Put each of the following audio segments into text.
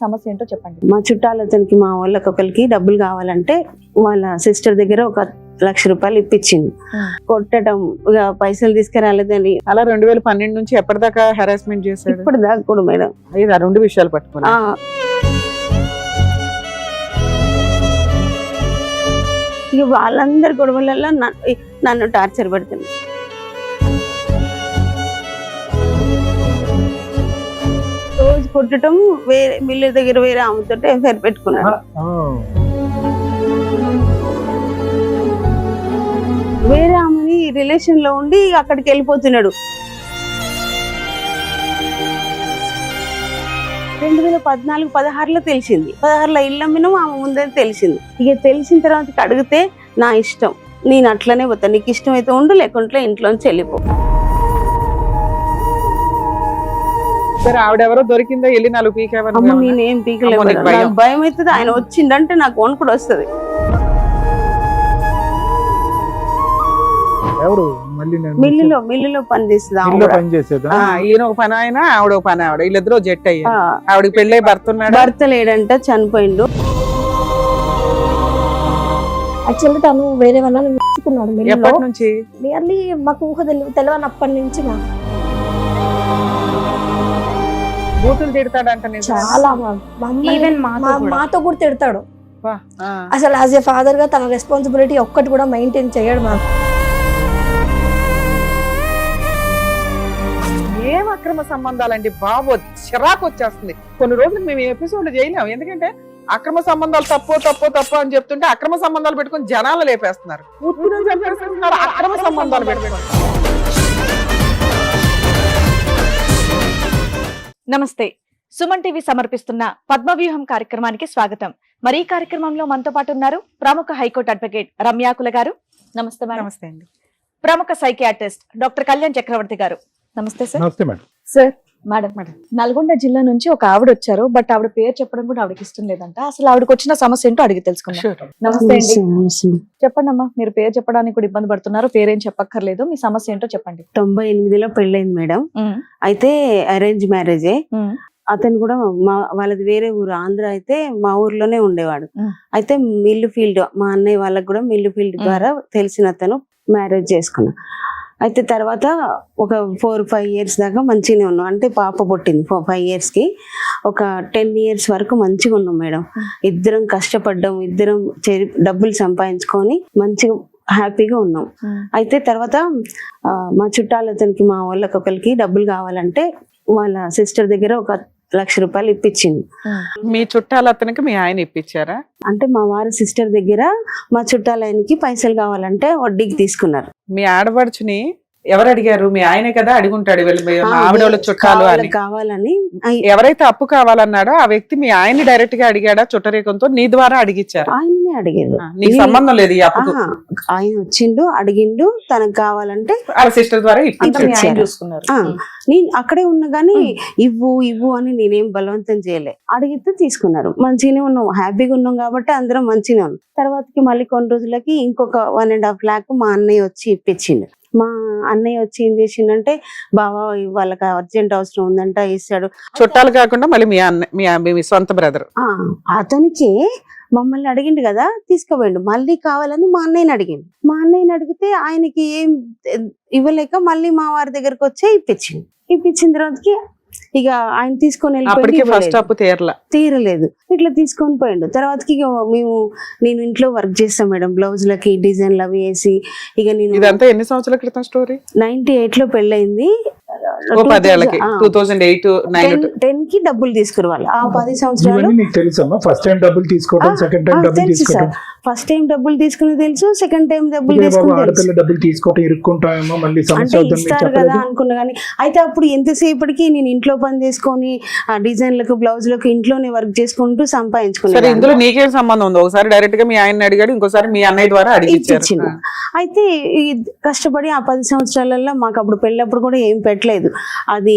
సమస్య ఏంటో చెప్పండి. మా చుట్టాలతనికి మా వాళ్ళకి ఒకరికి డబ్బులు కావాలంటే వాళ్ళ సిస్టర్ దగ్గర 1,00,000 రూపాయలు ఇప్పించింది. కొట్టడం, ఇక పైసలు తీసుకురాలేదని అలా 2012 నుంచి ఎప్పటిదాకా హెరాస్మెంట్ చేశాడు? ఇప్పుడు దాకా కూడా మేడం. ఆ రెండు విషయాలు పట్టుకున్నా. ఇక వాళ్ళందరి గొడవలలో నన్ను టార్చర్ పెడుతుంది. రోజు కొట్టడం, వేరే మిల్లు దగ్గర వేరే ఆమెతో ఎఫ్ఐఆర్ పెట్టుకున్నాడు. వేరే ఆమెని రిలేషన్ లో ఉండి అక్కడికి వెళ్ళిపోతున్నాడు. 2014-16లో తెలిసింది. 16లో ఇల్లు అమ్మినాం, ఆమె ముందే తెలిసింది. ఇక తెలిసిన తర్వాత అడిగితే నా ఇష్టం, నేను అట్లనే పోతా, నీకు ఇష్టం అయితే ఉండు, లేకుంటే ఇంట్లోంచి వెళ్ళిపో. సరే, ఆవిడెవరో దొరికిందా? వెళ్ళి 4 పీకేవా? నేనేం పీకలేదు, నాకు భయం అవుతుంది. ఆయన వచ్చిందంటే నాకు వణుకుడు వస్తుంది. మిల్లులో పని చేస్తుంది. ఈయన ఒక పని ఆయన, ఆవిడ ఒక పని ఆవిడ, వీళ్ళిద్దరూ జట్ అయ్యారు. ఆవిడకి పెళ్ళై భర్త లేడంట, చనిపోయిండు. యాక్చువల్లీ తను వేరే వాళ్ళని మెచ్చుకున్నాడు. ఎప్పటి నుంచి? నియర్లీ మాకు ఊహ తెలియనప్పటి నుంచి బూతులు తిడతాడంట. చాలా మాతో కూడా తిడతాడు. అసలు యాజ్ ఏ ఫాదర్ గా తన రెస్పాన్సిబిలిటీ ఒక్కటి కూడా మెయింటైన్ చేయడు. మాకు ఏం అక్రమ సంబంధాలండి బాబు, చిరాకు వచ్చేస్తుంది. కొన్ని రోజులు మేము ఎపిసోడ్ చేయలేము, ఎందుకంటే అక్రమ సంబంధాలు తప్పు అని చెప్తుంటే అక్రమ సంబంధాలు పెట్టుకుని జనాలు లేపేస్తున్నారు. అక్రమ సంబంధాలు పెట్టుకుని. నమస్తే, సుమన్ టీవీ సమర్పిస్తున్న పద్మవ్యూహం కార్యక్రమానికి స్వాగతం. మరి ఈ కార్యక్రమంలో మనతో పాటు ఉన్నారు ప్రముఖ హైకోర్టు అడ్వకేట్ రమ్యాకుల గారు. నమస్తే మేడం. నమస్తే అండి. ప్రముఖ సైకియాట్రిస్ట్ డాక్టర్ కళ్యాణ్ చక్రవర్తి గారు. నమస్తే సార్. నమస్తే మేడం. సార్, మేడం నల్గొండ జిల్లా నుంచి ఒక ఆవిడ వచ్చారు, బట్ ఆవిడ పేరు చెప్పడం కూడా ఆవిడకి ఇష్టం లేదంట. అసలు ఆవిడకి వచ్చిన సమస్య ఏంటో అడిగి తెలుసుకుందాం. నమస్తే అండి. చెప్పండి అమ్మా, మీరు పేరు చెప్పడానికి కూడా ఇబ్బంది పడుతున్నారు. పేరేం చెప్పక్కర్లేదు, మీ సమస్య ఏంటో చెప్పండి. 98లో పెళ్ళైంది మేడం. అయితే అరేంజ్ మ్యారేజే. అతను కూడా వాళ్ళది వేరే ఊరు, ఆంధ్ర. అయితే మా ఊర్లోనే ఉండేవాడు. అయితే మిల్లు ఫీల్డ్, మా అన్నయ్య వాళ్ళకి కూడా మిల్లు ఫీల్డ్ ద్వారా తెలిసిన అతను మ్యారేజ్ చేసుకున్నా. అయితే తర్వాత ఒక 4-5 ఇయర్స్ దాకా మంచిగానే ఉన్నాం. అంటే పాప పుట్టింది 5 ఇయర్స్కి. ఒక 10 ఇయర్స్ వరకు మంచిగా ఉన్నాం మేడం. ఇద్దరం కష్టపడ్డాం, ఇద్దరం డబ్బులు సంపాదించుకొని మంచిగా హ్యాపీగా ఉన్నాం. అయితే తర్వాత మా చుట్టాలతనికి మా వాళ్ళకి ఒకరికి డబ్బులు కావాలంటే వాళ్ళ సిస్టర్ దగ్గర 1,00,000 రూపాయలు ఇప్పించింది. మీ చుట్టాలతనికి మీ ఆయన ఇప్పించారా? అంటే మా వారి సిస్టర్ దగ్గర మా చుట్టాలకి పైసలు కావాలంటే వడ్డీకి తీసుకున్నారు. మీ ఆడపడుచుని ఎవరు అడిగారు? మీ ఆయనే కదా అడుగుంటాడు, ఆవిడ వాళ్ళ చుట్టాలు అని కావాలని. ఎవరైతే అప్పు కావాలన్నాడో ఆ వ్యక్తి మీ ఆయన్ని డైరెక్ట్ గా అడిగాడా? చుట్టరేకంతో నీ ద్వారా అడిగిచ్చారు? ఆయననే అడిగారు. నీకు సంబంధం లేదు. ఆయన వచ్చిండు, అడిగిండు, తనకు కావాలంటే సిస్టర్ ద్వారా చూసుకున్నారు. నేను అక్కడే ఉన్నా గానీ ఇవ్వు అని నేనేం బలవంతం చేయలే. అడిగితే తీసుకున్నారు. మంచిగానే ఉన్నాం, హ్యాపీగా ఉన్నాం కాబట్టి అందరం మంచిగానే ఉన్నాం. తర్వాతకి మళ్ళీ కొన్ని రోజులకి ఇంకొక 1.5 lakh మా అన్నయ్య వచ్చి ఇప్పించిండు. మా అన్నయ్య వచ్చి ఏం చేసిండంటే, బావా వాళ్ళకి అర్జెంట్ అవసరం ఉందంట, ఇస్తాడు. చుట్టాలు కాకుండా మళ్ళీ మీ సొంత బ్రదర్ అతనికి మమ్మల్ని అడిగిండు కదా, తీసుకుపోయిండు. మళ్ళీ కావాలని మా అన్నయ్యని అడిగిండు. మా అన్నయ్యని అడిగితే ఆయనకి ఏం ఇవ్వలేక మళ్ళీ మా వారి దగ్గరకు వచ్చే ఇప్పించిన తర్వాతకి ఇక ఆయన తీసుకొని తీరలేదు, ఇట్లా తీసుకొని పోయిండు. తర్వాతకి నేను ఇంట్లో వర్క్ చేస్తాను మేడం, బ్లౌజులకి డిజైన్లు అవి వేసి. ఇక నేను ఇదంతా ఎన్ని సంవత్సరాల క్రితం స్టోరీ? 98లో పెళ్ళయింది. 10కి డబ్బులు తీసుకురావాలి. ఆ 10 సంవత్సరాలు ఫస్ట్ టైం డబ్బులు తీసుకోవడం, సెకండ్ టైం డబ్బులు తీసుకోవడం. ఫస్ట్ టైం డబ్బులు తీసుకుని తెలుసు, సెకండ్ టైం డబ్బులు తీసుకోవడం ఇరుక్కుంటామేమో, మళ్ళీ ఇస్తారు కదా అనుకున్నా. కానీ అయితే అప్పుడు ఎంతసేపటికి నేను ఇంట్లో పని చేసుకొని ఆ డిజైన్లకు బ్లౌజులకు ఇంట్లోనే వర్క్ చేసుకుంటూ సంపాదించుకున్నాను. ఇందులో నీకేం సంబంధం ఉంది? ఒకసారి డైరెక్ట్ గా మీ ఆయన అడిగాడు, ఇంకోసారి మీ అన్నయ్య ద్వారా అడిగించారు. అయితే కష్టపడి ఆ 10 సంవత్సరాలలో మాకు అప్పుడు పెళ్ళప్పుడు కూడా ఏం పెట్టలేదు. అది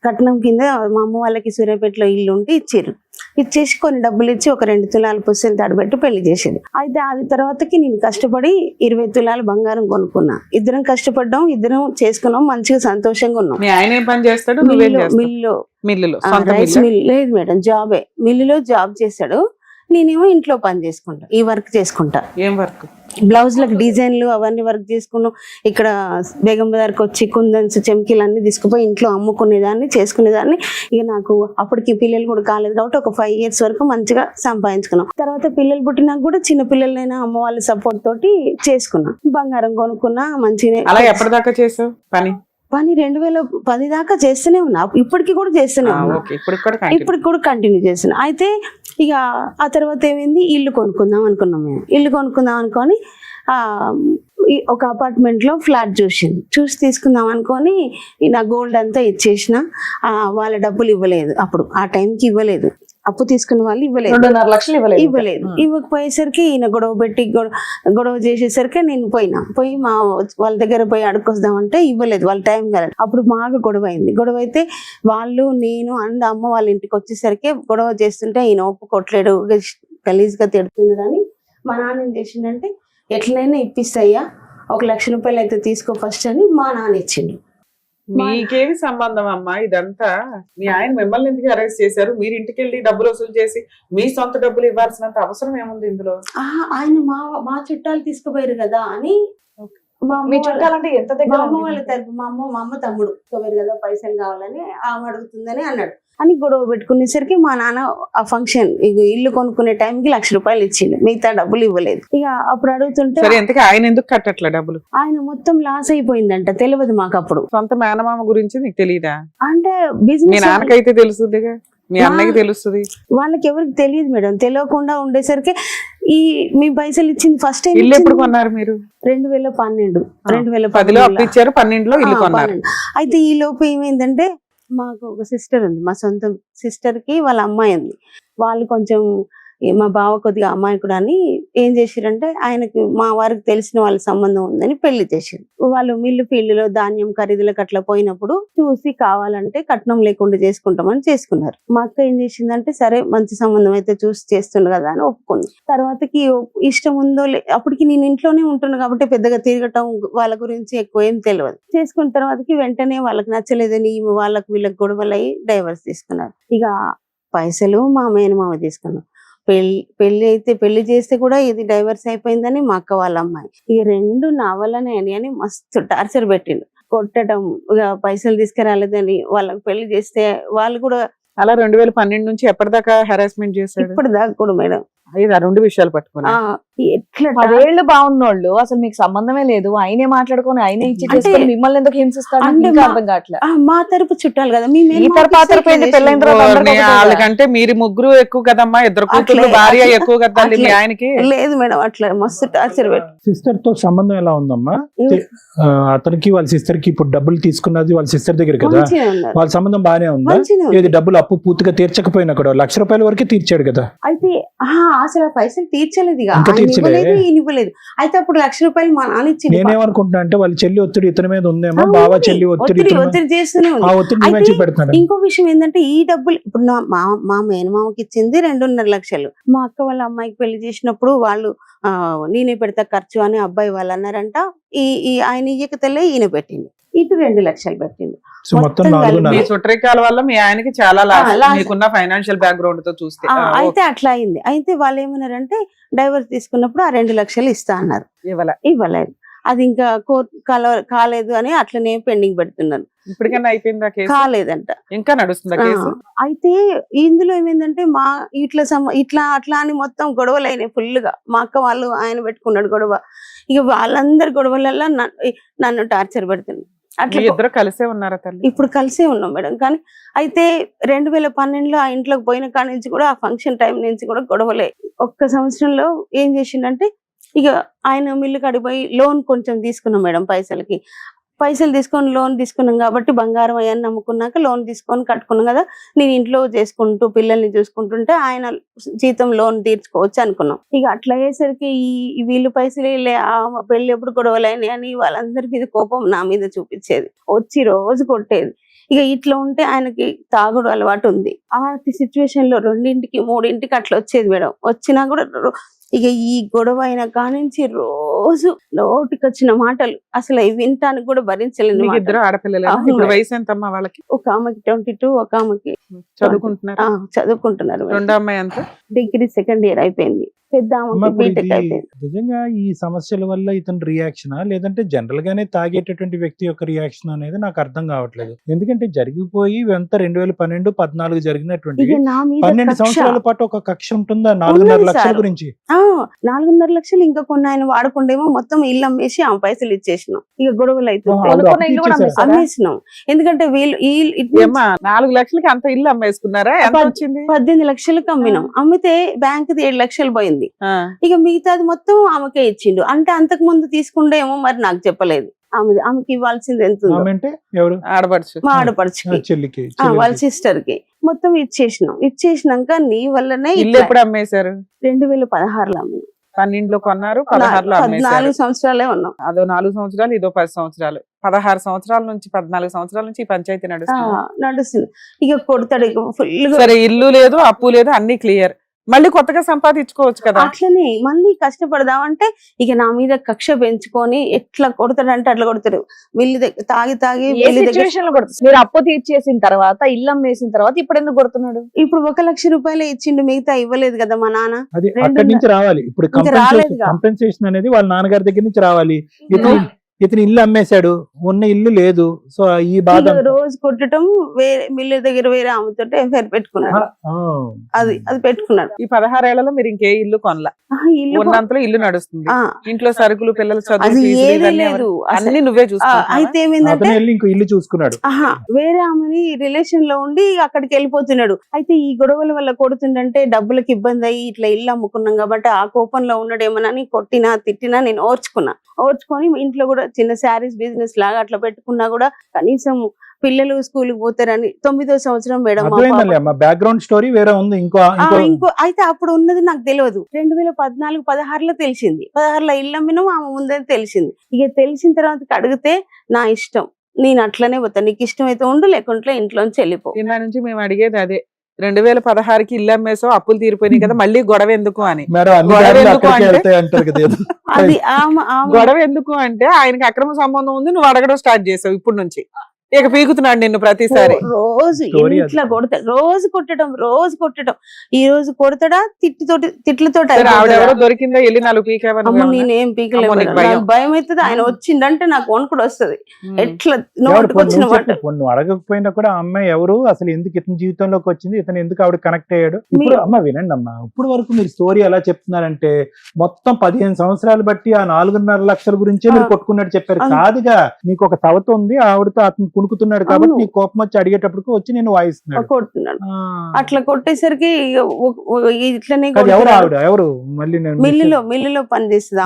కట్నం కింద మా అమ్మ వాళ్ళకి సూర్యాపేటలో ఇల్లు ఉంటే ఇచ్చారు. ఇచ్చేసి కొన్ని డబ్బులు ఇచ్చి ఒక 2 తులాలు పుస్తలు తడబెట్టి పెళ్లి చేసేది. అయితే అది తర్వాతకి నేను కష్టపడి 20 తులాలు బంగారం కొనుక్కున్నా. ఇద్దరం కష్టపడ్డాం, ఇద్దరం చేసుకున్నాం, మంచిగా సంతోషంగా ఉన్నాం. మీ ఆయన ఏం పని చేస్తాడు? నువ్వేం చేస్తావు? మిల్లులో సొంత రైస్ మిల్లా? మిల్ లేదు మేడం, జాబే. మిల్లులో జాబ్ చేస్తాడు, నేనేమో ఇంట్లో పని చేసుకుంటా, ఈ వర్క్ చేసుకుంటా. ఏం వర్క్? బ్లౌజ్లకు డిజైన్లు అవన్నీ వర్క్ చేసుకున్నాం. ఇక్కడ బేగం బజార్కి వచ్చి కుందన్స్ చెమ్కీలు అన్ని తీసుకుపోయి ఇంట్లో అమ్ముకునేదాన్ని, చేసుకునేదాన్ని. ఇక నాకు అప్పటికి పిల్లలు కూడా కాలేదు కాబట్టి ఒక 5 years వరకు మంచిగా సంపాదించుకున్నాం. తర్వాత పిల్లలు పుట్టినాక కూడా చిన్న పిల్లలైనా అమ్మ వాళ్ళ సపోర్ట్ తోటి చేసుకున్నాం. బంగారం కొనుక్కున్నా మంచిగా. అలా ఎప్పటిదాకా చేసావు పని? 2010 దాకా చేస్తూనే ఉన్నా, ఇప్పటికి కూడా చేస్తూనే ఉన్నా, ఇప్పటికి కూడా కంటిన్యూ చేస్తున్నా. అయితే ఇక ఆ తర్వాత ఏమైంది, ఇల్లు కొనుక్కుందాం అనుకున్నాం. మేము ఇల్లు కొనుక్కుందాం అనుకొని ఒక అపార్ట్మెంట్ లో ఫ్లాట్ చూసి తీసుకుందాం అనుకొని నా గోల్డ్ అంతా ఇచ్చేసిన. వాళ్ళ డబ్బులు ఇవ్వలేదు, అప్పుడు ఆ టైంకి ఇవ్వలేదు. అప్పు తీసుకున్న వాళ్ళు ఇవ్వలేదు, 2.5 లక్షలు ఇవ్వలేదు. ఇవ్వకపోయేసరికి ఈయన గొడవ పెట్టి గొడవ చేసేసరికి నేను పోయి మా వాళ్ళ దగ్గర పోయి అడుక్కొద్దామంటే ఇవ్వలేదు, వాళ్ళ టైం కాలేదు. అప్పుడు బాగా గొడవ అయింది. గొడవ అయితే వాళ్ళు నేను అమ్మ వాళ్ళ ఇంటికి వచ్చేసరికి గొడవ చేస్తుంటే ఈయన ఒప్పుకోట్లేడు, గలీజ్గా తిడుతున్నాడని మా నాన్న ఏం చేసిండంటే ఎట్లయినా ఇప్పిస్తాయ్యా, 1 లక్ష రూపాయలు అయితే తీసుకో ఫస్ట్ అని మా నాన్న ఇచ్చిండు. మీకేమి సంబంధం అమ్మా ఇదంతా? మీ ఆయన మిమ్మల్ని ఎందుకు అరెస్ట్ చేశారు? మీరు ఇంటికి వెళ్ళి డబ్బులు వసూలు చేసి మీ సొంత డబ్బులు ఇవ్వాల్సినంత అవసరం ఏముంది ఇందులో? ఆయన మా చుట్టాలు తీసుకుపోయారు కదా అని. మీ చుట్టాలంటే ఎంత దగ్గర? మా అమ్మ వాళ్ళ తరపు మా అమ్మ తమ్ముడు తీసుకుపోయారు కదా, పైసలు కావాలని ఆమె అడుగుతుందని అన్నాడు అని గొడవ పెట్టుకునేసరికి మా నాన్న ఆ ఫంక్షన్ ఇల్లు కొనుక్కునే టైంకి 1 లక్ష రూపాయలు ఇచ్చిండు, మిగతా డబ్బులు ఇవ్వలేదు. ఇక అప్పుడు అడుగుతుంటే ఆయన ఎందుకు కట్టట్లే డబ్బులు? ఆయన మొత్తం లాస్ అయిపోయిందంట, తెలియదు మాకు అప్పుడు. సొంత మేనమామ గురించి నీకు తెలీదా? అంటే మీ బిజినెస్ నాన్నకైతే తెలుస్తుందిగా, మీ అన్నకి తెలుస్తుంది. వాళ్ళకి ఎవరికి తెలియదు మేడం. తెలియకుండా ఉండేసరికి మీ పైసలు ఇచ్చింది ఫస్ట్ టైం. ఇల్లు ఎప్పుడు కొన్నారు మీరు? 2012. 2010లో అప్పు ఇచ్చారు, 12లో ఇల్లు కొన్నారు. అయితే ఈ లోపు ఏమైందంటే మాకు ఒక సిస్టర్ ఉంది, మా సొంత సిస్టర్ కి వాళ్ళ అమ్మాయి ఉంది. వాళ్ళు కొంచెం మా బావ కొద్దిగా అమాయకుడు అని ఏం చేసిరంటే ఆయనకి మా వారికి తెలిసిన వాళ్ళ సంబంధం ఉందని పెళ్లి చేసారు. వాళ్ళు మిల్లు ఫీల్డ్లో ధాన్యం ఖరీదులకు అట్లా పోయినప్పుడు చూసి కావాలంటే కట్నం లేకుండా చేసుకుంటామని చేసుకున్నారు. మా అక్క ఏం చేసిందంటే సరే మంచి సంబంధం అయితే చూసి చేస్తుండ కదా అని ఒప్పుకుంది. తర్వాతకి ఇష్టం ఉందో అప్పటికి నేను ఇంట్లోనే ఉంటున్నా కాబట్టి పెద్దగా తిరగటం వాళ్ళ గురించి ఎక్కువ ఏం తెలియదు. చేసుకున్న తర్వాతకి వెంటనే వాళ్ళకి నచ్చలేదని వాళ్ళకి వీళ్ళకి గొడవలయ్యి డైవర్స్ తీసుకున్నారు. ఇక పైసలు మా మేనమామ తీసుకున్నాం. పెళ్లి చేస్తే కూడా ఇది డైవర్స్ అయిపోయిందని మా అక్క వాళ్ళ అమ్మాయి. ఇక 2 నా వల్లనే అని మస్తు టార్చర్ పెట్టిండు, కొట్టడం, ఇక పైసలు తీసుకురాలేదని. వాళ్ళకి పెళ్లి చేస్తే వాళ్ళు కూడా అలా 2012 నుంచి ఎప్పటిదాకా హెరాస్మెంట్ చేశాడు? ఇప్పటిదాకా కూడా మేడం. ఆ 2 విషయాలు పట్టుకున్నా. ఎట్లా 10 ఏళ్ళు బాగున్నోళ్ళు అసలు మీకు సంబంధమే లేదు, ఆయనే మాట్లాడుకొని ఆయనే ఇచ్చి చేసుకొని మిమ్మల్ని ఎందుకు హింసిస్తాడు నాకు అర్థం కావట్లేదు. మా తరపు చుట్టాలు కదా, వాళ్ళకంటే మీరు ముగ్గురు ఎక్కువ కదమ్మా, 2 కూతురు భార్య ఎక్కువ కదా మీ ఆయనకి. లేదు మేడం, అట్లా మస్తు టార్చర్ పెట్టి. సిస్టర్ తో సంబంధం ఎలా ఉందమ్మా? అతనికి వాళ్ళ సిస్టర్ కి ఇప్పుడు డబ్బులు తీసుకున్నది వాళ్ళ సిస్టర్ దగ్గర కదా, వాళ్ళ సంబంధం బాగానే ఉందా? ఏది డబ్బులు అప్పు పూర్తిగా తీర్చకపోయినా కూడా 1 లక్ష రూపాయల వరకు తీర్చాడు కదా. అయితే అసలు ఆ పైసలు తీర్చలేదు, ఇవ్వలేదు. అయితే అప్పుడు 1 లక్ష రూపాయలు మా నాన్న ఇచ్చింది. నేనేమనుకుంటున్నా అంటే వాళ్ళ చెల్లి ఒత్తిడి ఇతని మీద ఉందేమో, బావ చెల్లి ఒత్తిడి చేస్తూనే ఉంది. ఇంకో విషయం ఏంటంటే ఈ డబ్బులు ఇప్పుడు మా మేనమామకి ఇచ్చింది 2.5 లక్షలు. మా అక్క వాళ్ళ అమ్మాయికి పెళ్లి చేసినప్పుడు వాళ్ళు నేనే పెడతా ఖర్చు అని అబ్బాయి వాళ్ళు అన్నారంట. ఆయన ఇయ్యక తెల్ల ఈయన పెట్టిండు, ఇటు 2 లక్షలు పెట్టిండు. మీ చుట్టరికాల వల్ల మీ ఆయనకి చాలా మీకున్న ఫైనాన్షియల్ బ్యాక్గ్రౌండ్ తో చూస్తే అయితే అట్లా అయింది. అయితే వాళ్ళు ఏమన్నారంటే డైవర్స్ తీసుకున్నప్పుడు ఆ 2 లక్షలు ఇస్తా అన్నారు, ఇవ్వలేదు. అది ఇంకా కోర్టు కాలేదు అని అట్లనే పెండింగ్ పెడుతున్నారు. ఇప్పటికైనా అయిపోయిందా కేసు? కాలేదంట, ఇంకా నడుస్తుందా కేసు? అయితే ఇందులో ఏమైందంటే మా ఇట్లా అట్లా అని మొత్తం గొడవలు అయినాయి ఫుల్ గా. మా అక్క వాళ్ళు ఆయన పెట్టుకున్నాడు గొడవ. ఇక వాళ్ళందరి గొడవలలో నన్ను టార్చర్ పెడుతున్నాడు. అట్లా ఇద్దరు కలిసే ఉన్నారా తల్లి? ఇప్పుడు కలిసే ఉన్నాం మేడం. కానీ అయితే 2012లో ఆ ఇంట్లోకి పోయిన కాడి నుంచి కూడా ఆ ఫంక్షన్ టైం నుంచి కూడా గొడవలే. 1 సంవత్సరంలో ఏం చేసిండంటే ఇక ఆయన మిల్లు కడిపోయి లోన్ కొంచెం తీసుకున్నాం మేడం. పైసలు తీసుకొని లోన్ తీసుకున్నాం కాబట్టి బంగారం అయ్యాన్ని నమ్ముకున్నాక లోన్ తీసుకొని కట్టుకున్నాం కదా. నేను ఇంట్లో చేసుకుంటూ పిల్లల్ని చూసుకుంటుంటే ఆయన జీతం లోన్ తీర్చుకోవచ్చు అనుకున్నాం. ఇక అట్లా అయ్యేసరికి వీళ్ళు పైసలు పెళ్లి ఎప్పుడు గొడవలైనాయి అని వాళ్ళందరి మీద కోపం నా మీద చూపించేది, వచ్చి రోజు కొట్టేది. ఇక ఇట్లా ఉంటే ఆయనకి తాగుడు అలవాటు ఉంది. ఆ సిచ్యువేషన్ లో 2ంటికి 3ంటికి అట్లా వచ్చేది మేడం. వచ్చినా కూడా ఇక ఈ గొడవ అయిన కానించి రోజు నోటికి వచ్చిన మాటలు అసలు అవి వినటానికి కూడా భరించలేని మాటలు. ఇద్దరు ఆడపిల్లలు. అవును. ఇప్పుడు వయసు ఎంతమ్మా వాళ్ళకి? ఒక ఆమెకి 22, ఒక ఆమెకి చదువుకుంటున్నారు. చదువుకుంటున్నారు. రెండో అమ్మాయి అంతా డిగ్రీ 2nd ఇయర్ అయిపోయింది. పెద్ద అమ్మ, ఆమెకి ఇప్పుడు బీటెక్ ఇది అయిపోయింది. నిజంగా ఈ సమస్యల వల్ల ఇతని రియాక్షనా లేదంటే జనరల్ గానే తాగేటటువంటి వ్యక్తి యొక్క రియాక్షన్ అనేది నాకు అర్థం కావట్లేదు. ఎందుకంటే జరిగిపోయి ఇవంతా 2012, 14 జరిగినటువంటి ఇక నా మీద 12 కక్ష. సంవత్సరాల పాటు ఒక కక్ష ఉంటుందా? 4.5 ఉంది లక్షల సార్. గురించి 4.5 లక్షలు ఇంకా కొన్ని ఆయన వాడకుండేమో మొత్తం ఇల్లు అమ్మేసి ఆ పైసలు ఇచ్చేసినాం. ఇక గొడవలు అయితే ఆహా, కొనుక్కున్న ఇల్లు కూడా అప్పు అమ్మేసినాం. ఎందుకంటే వీళ్ళు ఏమ్మా 4 లక్షలకి అంత ఇల్లు అమ్మేసుకున్నారా? ఎంత వచ్చింది? 18 లక్షలకు అమ్మినాం. అమ్మితే బ్యాంక్ 7 లక్షలు పోయింది. ఆ. ఇక మిగతాది మొత్తం ఆమెకే ఇచ్చిండు. అంటే అంతకు ముందు తీసుకుండేమో మరి నాకు చెప్పలేదు. ఆమెకి ఇవ్వాల్సింది ఎంత ఉందో. ఆమె అంటే ఎవరు? ఆడపడుచు. మా ఆడపడుచుకి, చెల్లికి వాళ్ళ సిస్టర్ కి మొత్తం ఇచ్చేసినాం. ఇచ్చేసినాక నీ వల్లనే ఇల్లు ఎప్పుడు అమ్మేశారు? 2016లో అమ్మినాం. 12లో కొన్నారు, 16లో అమ్మేశారు. 14 సంవత్సరాలే ఉన్నాం. అదో 4 సంవత్సరాలు, ఇదో 10 సంవత్సరాలు. 16 సంవత్సరాల నుంచి 14 సంవత్సరాల నుంచి ఈ పంచాయతీ నడుస్తుంది. నడుస్తుంది. ఇక కొడతాడు ఇక ఫుల్. సరే, ఇల్లు లేదు, అప్పు లేదు, అన్ని క్లియర్. మళ్ళీ కొత్తగా సంపాదించుకోవచ్చు కదా. అట్లనే మళ్ళీ కష్టపడదామంటే ఇక నా మీద కక్ష పెంచుకొని ఎట్లా కొడతాడంటే అట్లా కొడతాడు. మిల్లి దగ్గర తాగి ఏ సిచ్యువేషన్ లో కొడుతుంది? మీరు అప్పు తీర్చేసిన తర్వాత, ఇల్లు అమ్మేసిన తర్వాత ఇప్పుడు ఎందుకు కొడుతున్నాడు? ఇప్పుడు 1 లక్ష రూపాయలు ఇచ్చిండు, మిగతా ఇవ్వలేదు కదా మా నాన్న. అది 2 అక్కడి నుంచి రావాలి. ఇప్పుడు ఇంకా రాలేదుగా. కంపెన్సేషన్ అనేది వాళ్ళ నాన్నగారి దగ్గర నుంచి రావాలి. ఇతను ఇల్లు అమ్మేశాడు, ఉన్న ఇల్లు లేదు. సో ఈ బాధ ఇక రోజు కొట్టడం, వేరే మిల్లు దగ్గర వేరే ఆమెతో ఎఫ్ఐఆర్ పెట్టుకున్నాడు. అది పెట్టుకున్నాడు. ఈ 16 ఏళ్లలో మీరు ఇంకే ఇల్లు కొనలా? ఇల్లు ఉన్నంతలో ఇల్లు నడుస్తుంది. ఆ, ఇంట్లో సరుకులు, పిల్లల అది చదువు, ఫీజులు ఏదీ ఇవన్నీ లేదు అసలు. అన్ని నువ్వే చూసుకుంటున్నావా? అయితే ఏమైందంటే అతను వెళ్ళి ఇంకో ఇల్లు చూసుకున్నాడు. వేరే ఆమెని రిలేషన్ లో ఉండి అక్కడికి వెళ్ళిపోతున్నాడు. అయితే ఈ గొడవల వల్ల కొడుతుండంటే డబ్బులకు ఇబ్బంది అయ్యి ఇట్లా ఇల్లు అమ్ముకున్నాం కాబట్టి ఆ కోపంలో ఉన్నాడేమోనని కొట్టినా తిట్టినా నేను ఓర్చుకొని ఇంట్లో కూడా చిన్న శారీస్ బిజినెస్ లాగా అట్లా పెట్టుకున్నా కూడా కనీసం పిల్లలు స్కూల్ కి పోతారని 9వ సంవత్సరం మేడం బ్యాక్గ్రౌండ్ స్టోరీ వేరే ఉంది. ఇంకో అయితే అప్పుడు ఉన్నది నాకు తెలియదు. 2014, 16లో తెలిసింది. 16లో ఇల్లు అమ్మినాం, ఆమె ముందని తెలిసింది. ఇక తెలిసిన తర్వాత అడిగితే నా ఇష్టం, నేను అట్లనే పోతా, నీకు ఇష్టం అయితే ఉండు, లేకుంటే ఇంట్లోంచి వెళ్ళిపో. ఇందా నుంచి మేము అడిగేది అదే. 2016కి ఇల్లు అమ్మేసో అప్పులు తీరిపోయినాయి కదా, మళ్ళీ గొడవ ఎందుకు అని. అది గొడవ ఎందుకు అంటే ఆయనకి అక్రమ సంబంధం ఉంది, నువ్వు అడగడం స్టార్ట్ చేసావు. ఇప్పుడు నుంచి ఇక పీకుతున్నాడు నిన్ను ప్రతిసారి. రోజు ఇంట్లో కొడతాడు, రోజు కొట్టడం. ఈ రోజు కొడతాడా, తిట్లతో ఆవిడెవరో దొరికిందా, వెళ్ళి 4 పీకేవని? నేనేం పీకలేదు, భయం అవుతుంది. ఆయన వచ్చిందంటే నాకు వణుకుడు వస్తుంది. ఎట్లా నోటికి వచ్చిన మాట. నువ్వు అడగకపోయినా కూడా అమ్మాయి ఎవరు, అసలు ఎందుకు ఇతని జీవితంలోకి వచ్చింది, ఇతను ఎందుకు ఆవిడ కనెక్ట్ అయ్యాడు. ఇప్పుడు అమ్మ వినండి అమ్మా, ఇప్పుడు వరకు మీరు స్టోరీ ఎలా చెప్తున్నారంటే మొత్తం 15 సంవత్సరాలు బట్టి ఆ 4.5 లక్షల గురించే మీరు కొట్టుకున్నట్టు చెప్పారు. కాదుగా, నీకు ఒక సవత ఉంది, ఆవిడతో అతను కునుకుతున్నాడు కాబట్టి నీ కోపం వచ్చి అడిగేటప్పటికి వచ్చి నేను వాయిస్తున్నాడు, కొడుతున్నాడు. అట్లా కొట్టేసరికి ఇట్లనే ఎవరు మళ్ళీ మిల్లులో పనిచేసేదా?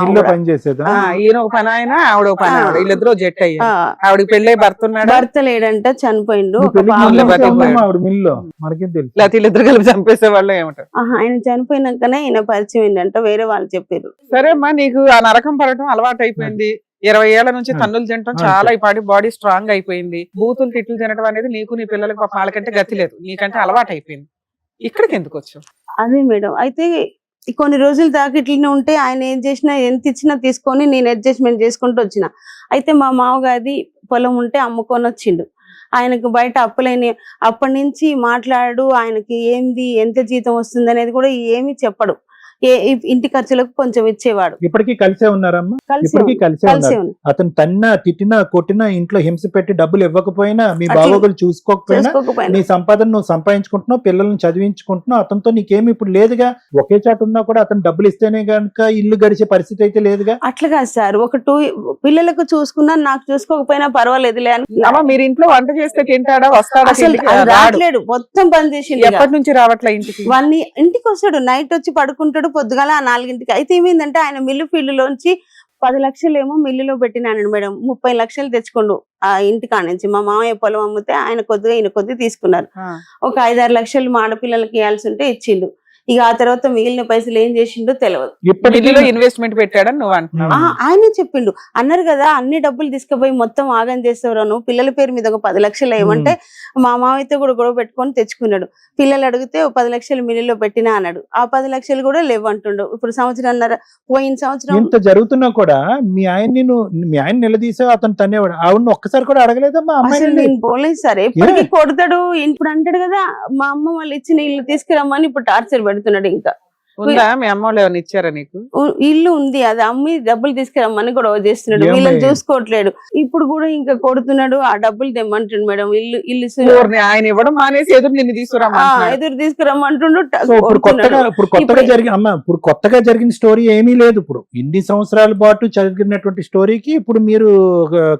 ఈయన ఒక పని ఆయన, ఆవిడ ఒక పని ఆవిడ, వీళ్ళిద్దరూ జెట్ అయ్యారు. ఆవిడకి పెళ్ళై భర్త లేడంట, చనిపోయిండు. ఆవిడ మిల్లు మనకేం తెలుసు. లేకపోతే వీళ్ళిద్దరు కలిపి చంపేసే వాళ్ళు ఏమంటారు? ఆయన చనిపోయినాకనే ఈయన పరిచయం ఏంటంట, వేరే వాళ్ళు చెప్పారు. సరే అమ్మా, నీకు ఆ నరకం పడటం అలవాటు అయిపోయింది. 20 ఏళ్ల నుంచి తన్నులు తినటం చాలా, ఈ పాటి బాడీ స్ట్రాంగ్ అయిపోయింది. బూతులు తిట్లు తినడం అనేది నీకు నీ పిల్లలకి వాళ్ళకంటే గతి లేదు, నీకంటే అలవాటు అయిపోయింది. ఇక్కడికి ఎందుకు వచ్చావు? అదే మేడం, అయితే కొన్ని రోజులు దాకా ఇట్లనే ఉంటే ఆయన ఏం చేసినా, ఎంత ఇచ్చినా తీసుకొని నేను అడ్జస్ట్మెంట్ చేసుకుంటూ వచ్చిన. అయితే మా మామగారి పొలం ఉంటే అమ్ముకొని వచ్చిండు. ఆయనకు బయట అప్పులైన అప్పటి నుంచి మాట్లాడు, ఆయనకి ఏంది, ఎంత జీతం వస్తుంది అనేది కూడా ఏమి చెప్పడు. ఇంటి ఖర్చులకు కొంచెం ఇచ్చేవాడు. ఇప్పటికీ కలిసే ఉన్నారమ్మా? ఇప్పటికీ కలిసే ఉన్నారు. అతను తన్నా, తిట్టినా, కొట్టినా, ఇంట్లో హింస పెట్టి డబ్బులు ఇవ్వకపోయినా, మీ బాగోగులు చూసుకోకపోయినా, నీ సంపాదన నువ్వు సంపాదించుకుంటున్నావు, పిల్లల్ని చదివించుకుంటున్నావు, అతనితో నీకేమి ఇప్పుడు లేదుగా. ఒకే చాటు ఉన్నా కూడా అతను డబ్బులు ఇస్తేనే గనుక ఇల్లు గడిచే పరిస్థితి అయితే లేదుగా. అట్లా కాదు సార్, ఒక 2 పిల్లలకు చూసుకున్నా, నాకు చూసుకోకపోయినా పర్వాలేదులే అని. మీరు ఇంట్లో వంట చేస్తే తింటాడా, వస్తాడా? రావట్లేదు, మొత్తం బంద్ చేసి. ఎప్పటి నుంచి రావట్లే ఇంటికి? ఇంటికి వస్తాడు, నైట్ వచ్చి పడుకుంటాడు, పొద్దుగాల 4ంటికి. అయితే ఏమైందంటే ఆయన మిల్లు ఫీల్డ్ లోంచి 10 లక్షలు ఏమో మిల్లులో పెట్టినాను మేడం, 30 లక్షలు తెచ్చుకోండు ఆ ఇంటి కాడ నుంచి. మా మామయ్య పొలం అమ్మితే ఆయన కొద్దిగా ఈయన కొద్దిగా తీసుకున్నారు. ఒక 5-6 లక్షలు మా ఆడపిల్లలకి ఇవ్వాల్సి ఉంటే ఇచ్చిండు. ఇక ఆ తర్వాత మిగిలిన పైసలు ఏం చేసిండో తెలియదు. ఇప్పటికీ ఇన్వెస్ట్మెంట్ పెట్టాడని నువ్వు అంటున్నావు. ఆయనే చెప్పిండు. అన్నారు కదా అన్ని డబ్బులు తీసుకుపోయి మొత్తం ఆగం చేస్తావు నువ్వు, పిల్లల పేరు మీద ఒక 10 లక్షలు ఏమంటే మా మామయ్యతో కూడా గొడవ పెట్టుకొని తెచ్చుకున్నాడు. పిల్లలు అడిగితే 10 లక్షలు మిల్లులో పెట్టినా అన్నాడు. ఆ 10 లక్షలు కూడా లేవంటుండు. ఇప్పుడు సంవత్సరంన్నర పోయిన సంవత్సరం ఇంత జరుగుతున్నా కూడా మీ ఆయన నిలదీసా అతను తనేవాడు. ఆవిడని ఒక్కసారి కూడా అడగలేదమ్మా అసలు అమ్మాయి? నేను పోలేదు సార్, ఎప్పటికీ కొడతాడు. ఇప్పుడు అంటాడు కదా మా అమ్మ వాళ్ళు ఇచ్చిన ఇల్లు తీసుకురమ్మని ఇప్పుడు టార్చర్ పెడుతున్నాడు. ఇంకా ఉందా మీ అమ్మ వాళ్ళు ఏమైనా ఇచ్చారా నీకు? ఇల్లు ఉంది, అది అమ్మి డబ్బులు తీసుకురమ్మని గొడవ చేస్తున్నాడు. ఏమ్మా వీళ్ళని చూసుకోవట్లేడు. ఇప్పుడు కూడా ఇంకా కొడుతున్నాడు. ఆ డబ్బులు తెమ్మంటుండు మేడం. ఇల్లు ఆయన ఇవ్వడం మానేసి ఎదురు నిన్ను తీసుకురమ్మంటున్నాడు. ఎదురు తీసుకురమ్మంటుండు. సో ఇప్పుడు కొత్తగా జరిగిన స్టోరీ ఏమీ లేదు. ఇప్పుడు ఇన్ని సంవత్సరాల పాటు జరిగినటువంటి స్టోరీకి ఇప్పుడు మీరు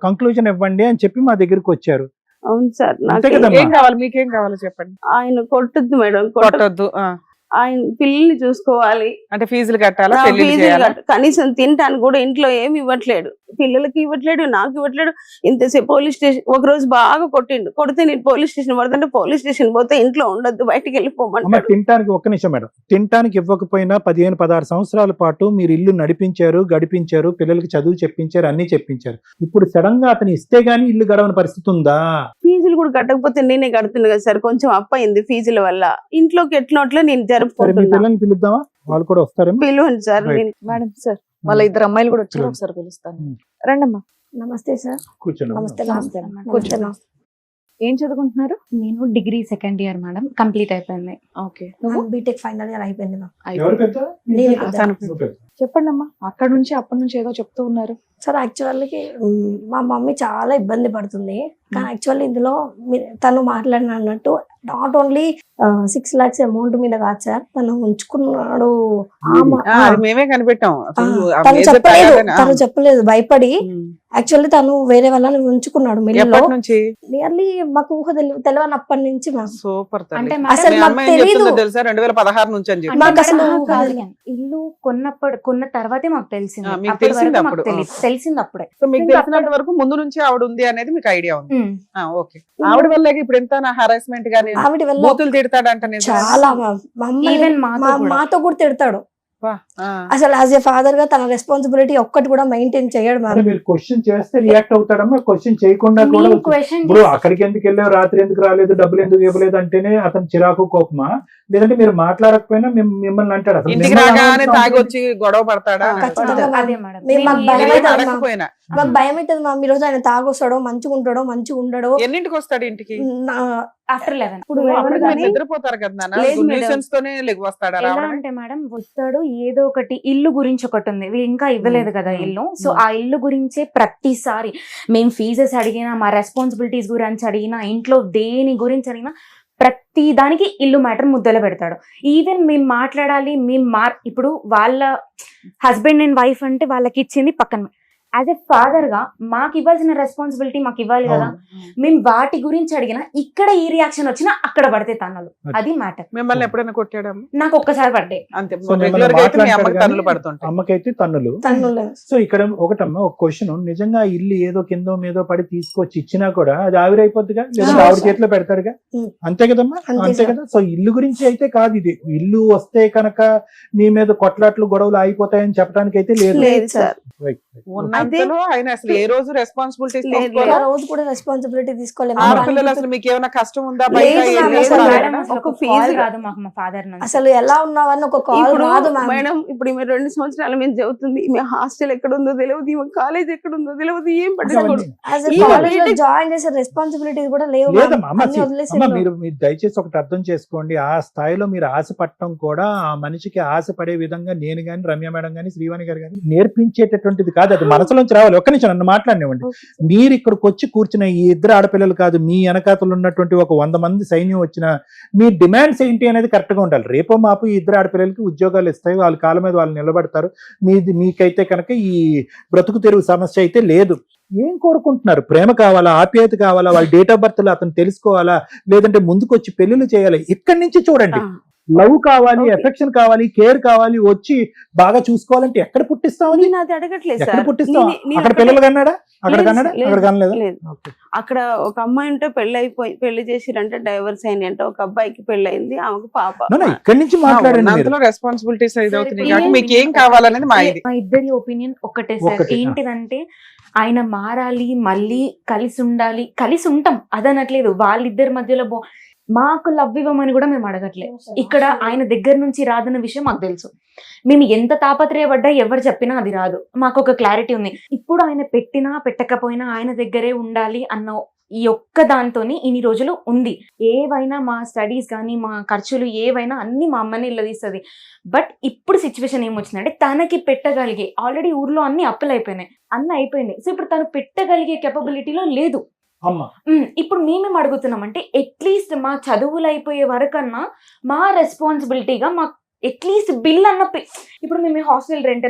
కంక్లూజన్ ఇవ్వండి అని చెప్పి మా దగ్గరికి వచ్చారు. అవును సార్, అంతే నాకు కదమ్మా? ఏం కావాలి, మీకేం కావాలో చెప్పండి. ఆయన కొట్టద్దు మేడం, కొట్టొద్దు. ఆయన పిల్లల్ని చూసుకోవాలి. అంటే ఫీజులు కట్టాలా, నా పెళ్లి ఫీజులు చేయాలా? కనీసం తినటానికి కూడా ఇంట్లో ఏమి ఇవ్వట్లేడు. పిల్లలకి ఇవ్వట్లేడు, నాకు ఇవ్వట్లేడు. ఇంతసేపు పోలీస్ స్టేషన్ ఒక రోజు బాగా కొట్టిండు. కొడితే నేను పోలీస్ స్టేషన్ పడుతుంటే పోలీస్ స్టేషన్ పోతే ఇంట్లో ఉండొద్దు, బయటికి వెళ్ళిపోమంటాడు. తినటానికి ఒక్క నిమిషం మేడం, తినటానికి ఇవ్వకపోయినా 15-16 సంవత్సరాల పాటు మీరు ఇల్లు నడిపించారు, గడిపించారు, పిల్లలకి చదువు చెప్పించారు, అన్ని చెప్పించారు. ఇప్పుడు సడన్ గా అతను ఇస్తే గానీ ఇల్లు గడవని పరిస్థితి ఉందా? ఫీజులు కూడా కట్టకపోతే నేనే కడుతున్నా కదా సార్. కొంచెం అప్ అయింది ఫీజుల వల్ల. ఇంట్లోకి ఎట్లా నేను మీ జరుపుకుంటున్నా. పిల్లల్ని పిలుద్దామా, వాళ్ళు కూడా వస్తారేమో. పిలువండి సార్. Right. మేడం సార్, వాళ్ళ 2 అమ్మాయిలు కూడా వచ్చారు, ఒకసారి పిలుస్తాను. రండమ్మా. నమస్తే సార్. కూర్చోండి. నమస్తే. నమస్తే. నమస్తే. ఏం చదువుకుంటున్నారు? నేను degree 2nd year madam, complete అయిపోయింది. ఓకే, నువ్వు బీటెక్ ఫైనల్ ఇయర్ అయిపోయింది మ్యామ్. ఎవరు పెద్ద? నేనే పెద్ద. నువ్వు పెద్ద. చెప్పండి అమ్మా. అక్కడ నుంచి అప్పటి నుంచి ఏదో చెప్తూ ఉన్నారు. సార్ యాక్చువల్గా మా మమ్మీ చాలా ఇబ్బంది పడుతుంది. కానీ యాక్చువల్లీ ఇందులో తను మాట్లాడిన అన్నట్టు నాట్ ఓన్లీ 6 lakhs అమౌంట్ మీద కాదు సార్, తను ఉంచుకున్నాడు. అది మేమే కనిపెట్టాం. తను చెప్పలేదు, భయపడి. యాక్చువల్లీ తను వేరే వాళ్ళని ఉంచుకున్నాడు మిల్లులో. ఎప్పటి నుంచి? నియర్లీ మాకు ఊహ తెలియనప్పటి నుంచి మ్యామ్. సూపర్. అంటే అసలు మీ మాకు అమ్మాయి ఏం తెలీదు. చెప్తుందో తెలుసా? 2016 నుంచి అని చెప్పి. మాకు అసలు ఇల్లు కొన్న తర్వాతే మాకు తెలిసింది. మీకు అప్పటి తెలిసింది వరకు మాకు అప్పుడు? తెలిసింది అప్పుడే. సో మీకు తెలిసినంత వరకు ముందు నుంచి ఆవిడ ఉంది అనేది మీకు ఐడియా ఉంది. ఓకే. ఆవిడ వల్ల ఇప్పుడు ఎంత హరాస్మెంట్ గానీ ఆవిడ వల్ల బూతులు తిడతాడంట చాలా Even మాతో కూడా. మాతో కూడా తిడతాడు. అసలు యాజ్ ఏ ఫాదర్ గా తన రెస్పాన్సిబిలిటీ ఒక్కటి కూడా మెయింటైన్ చేయడు అంటే మ్యామ్. మీరు క్వశ్చన్ చేస్తే రియాక్ట్ అవుతాడమ్మా, క్వశ్చన్ చేయకుండా కూడా నేను వచ్చి- క్వశ్చన్ ఇప్పుడు అక్కడికి ఎందుకు వెళ్ళావు, రాత్రి ఎందుకు రాలేదు, డబ్బులు ఎందుకు ఇవ్వలేదు అంటేనే అతను చిరాకు కోపమా, లేదంటే మీరు మాట్లాడకపోయినా మిమ్మల్ని అంటాడు. అసలు ఇంటికి మిమ్మల్ని రాగానే అనవసరం తాగి వచ్చి గొడవ పడతాడా? ఖచ్చితంగా. అదే మేడం. మేము మాకు భయం నేనేం అవుతుంది అడగకపోయినా. మాకు భయం అవుతుంది మ్యామ్. ఈ రోజు ఆయన తాగొస్తాడో, మంచిగా ఉంటాడో, మంచిగా ఉండడో. ఎన్నింటికి వస్తాడు ఇంటికి? ఆఫ్టర్ 11. ఇప్పుడు అప్పటికి కానీ- మీరు నిద్రపోతారు కదా నాన్న. లేదు మేడం. న్యూసెన్స్ తోనే లెగ్ వస్తాడా ఎలా రావడం? అంటే మేడం వస్తాడు, ఏదో ఒకటి ఇల్లు గురించి ఒకటి ఉంది, వీళ్ళు ఇంకా ఇవ్వలేదు కదా ఇల్లు. సో ఆ ఇల్లు గురించే ప్రతిసారి మేము ఫీజెస్ అడిగినా, మా రెస్పాన్సిబిలిటీస్ గురించి అడిగినా, ఇంట్లో దేని గురించి అడిగినా ప్రతి దానికి ఇల్లు మ్యాటర్ ముద్దలు పెడతాడు. ఈవెన్ మేము మాట్లాడాలి, ఇప్పుడు వాళ్ళ హస్బెండ్ అండ్ వైఫ్ అంటే వాళ్ళకి ఇచ్చింది పక్కన. యాజ్ ఎ ఫాదర్ గా మాకు ఇవ్వాల్సిన రెస్పాన్సిబిలిటీ మాకు ఇవ్వాలి కదా. మేము వాటి గురించి అడిగినా ఇక్కడ ఈ రియాక్షన్ వచ్చినా అక్కడ పడితే తన్నులు. అది మ్యాటర్. మిమ్మల్ని ఎప్పుడైనా కొట్టాడా? నాకు ఒక్కసారి పడ్డాయి. అంతే. సో మిమ్మల్ని రెగ్యులర్ గా అయితే మీ అమ్మకి మాట్లాడతాడు తన్నులు కానీ పడుతుంటాయి. అమ్మకైతే తన్నులు. తన్నులు. సో ఇక్కడ ఒకటమ్మా, ఒక క్వశ్చన్, నిజంగా ఇల్లు ఏదో కిందో మీదో పడి తీసుకొచ్చి ఇచ్చినా కూడా అది ఆవిరైపోద్దిగా, లేదా ఆవిడ చేతిలో పెడతాడుగా, అంతే కదమ్మా? అంతే అంతే సార్. కదా. సో ఇల్లు గురించి అయితే కాదు ఇది. ఇల్లు వస్తే కనుక మీ మీద కొట్లాట్లు గొడవలు ఆగిపోతాయని చెప్పడానికి అయితే లేదు. లేదు సార్. Right. ఉన్నంతలో ఆయన అసలు ఏ రోజు రెస్పాన్సిబిలిటీస్ లేదు, తీసుకోవాలా? ఆ రోజు కూడా రెస్పాన్సిబిలిటీ తీసుకోలేదు. ఆడపిల్లలు అసలు మీకు ఏమైనా కష్టం ఉందా? బయట లేదు ఏం మేడం, లేదు అసలు అన్నాడా? మేడం అసలు ఒక ఫీజు ఫీజు రాదు మాకు మా ఫాదర్ నుంచి. అసలు ఎలా ఉన్నావని ఒక కాల్ ఇప్పుడు రాదు మ్యామ్. మేడం, ఇప్పుడు ఈమె 2 సంవత్సరాల మీద చదువుతుంది. ఈమె హాస్టల్ ఎక్కడ ఉందో తెలియదు, ఈమె కాలేజ్ ఎక్కడ ఉందో తెలియదు, ఏం పట్టించుకోడు. యాజ్ ఈ కాలేజ్ లో బీటెక్ జాయిన్ చేసే రెస్పాన్సిబిలిటీస్ కూడా లేవు మ్యామ్. లేదమ్మా. అమ్మ, అన్ని వదిలేసి అమ్మ వెళ్ళు. మీరు దయచేసి ఒకటి అర్థం చేసుకోండి. ఆ స్థాయిలో మీరు ఆశ పట్టడం కూడా ఆ మనిషికి ఆశ పడే విధంగా నేను గాని, రమ్య మేడం గాని, శ్రీవాణి గారు గాని నేర్పించేటటువంటిది కాదు. అది మనసులోంచి రావాలి. ఒక్క నిమిషం నన్ను మాట్లాడినివ్వండి. మీరు ఇక్కడికి వచ్చి కూర్చున్న ఈ 2 ఆడపిల్లలు కాదు, మీ వెనకాతలు ఉన్నటువంటి ఒక 100 మంది సైన్యం వచ్చిన మీ డిమాండ్స్ ఏంటి అనేది కరెక్ట్ గా ఉండాలి. రేపో మాపు ఈ 2 ఆడపిల్లలకి ఉద్యోగాలు ఇస్తాయి, వాళ్ళ కాళ్ళ మీద వాళ్ళు నిలబడతారు. మీకైతే కనుక ఈ బ్రతుకు తెరువు సమస్య అయితే లేదు. ఏం కోరుకుంటున్నారు? ప్రేమ కావాలా, ఆప్యాయత కావాలా, వాళ్ళ డేట్ ఆఫ్ బర్త్ అతను తెలుసుకోవాలా, లేదంటే ముందుకు వచ్చి పెళ్లిళ్ళు చేయాలి? ఇక్కడి నుంచి చూడండి. లవ్ కావాలి, ఎఫెక్షన్ కావాలి, కేర్ కావాలి, వచ్చి బాగా చూసుకోవాలంటే ఎక్కడ పుట్టిస్తామని? నేను అది అడగట్లేదు ఎక్కడ సార్. పుట్టిస్తాం? నేను అక్కడ పిల్లలు కన్నాడా? అక్కడ కన్నాడా? లేదు, అక్కడ కనలేదా? లేదు. ఓకే. అక్కడ ఒక అమ్మాయి ఉంటే పెళ్లి చేసిరంటే డైవర్స్ అయింది అంటే, ఒక అబ్బాయికి పెళ్ళయింది, ఆమెకు పాప. ఇక్కడి నుంచి మాట్లాడండి మీరు. అందులో రెస్పాన్సిబిలిటీస్ ఇది అవుతున్నాయి సరే, కాబట్టి మీకు ఏం కావాలనేది మా ఇది. మా ఇద్దరి ఒపీనియన్ ఒకటే సార్. ఒకటే. ఏంటిదంటే ఆయన మారాలి, మళ్ళీ కలిసి ఉండాలి, కలిసి ఉంటాం అదనట్లేదు. వాళ్ళిద్దరి మధ్యలో మాకు లవ్ ఇవ్వమని కూడా మేము అడగట్లేదు. ఇక్కడ ఆయన దగ్గర నుంచి రాదన్న విషయం మాకు తెలుసు. మేము ఎంత తాపత్రయపడ్డా ఎవరు చెప్పినా అది రాదు. మాకు ఒక క్లారిటీ ఉంది. ఇప్పుడు ఆయన పెట్టినా పెట్టకపోయినా ఆయన దగ్గరే ఉండాలి అన్న ఈ ఒక్క దాంతోని ఇన్ని రోజులు ఉంది. ఏవైనా మా స్టడీస్ కానీ మా ఖర్చులు ఏవైనా అన్ని మా అమ్మని ఇల్లదీస్తుంది. బట్ ఇప్పుడు సిచ్యువేషన్ ఏమొచ్చిందంటే తనకి పెట్టగలిగే, ఆల్రెడీ ఊర్లో అన్ని అప్పులు అయిపోయినాయి, అన్నీ అయిపోయినాయి. సో ఇప్పుడు తను పెట్టగలిగే కెపబిలిటీలో లేదు. ఇప్పుడు మేమేం అడుగుతున్నామంటే అట్లీస్ట్ మా చదువులు అయిపోయే వరకన్నా మా రెస్పాన్సిబిలిటీగా మా అట్లీస్ట్ బిల్ అన్న ఇప్పుడు మేము హాస్టల్ రెంట్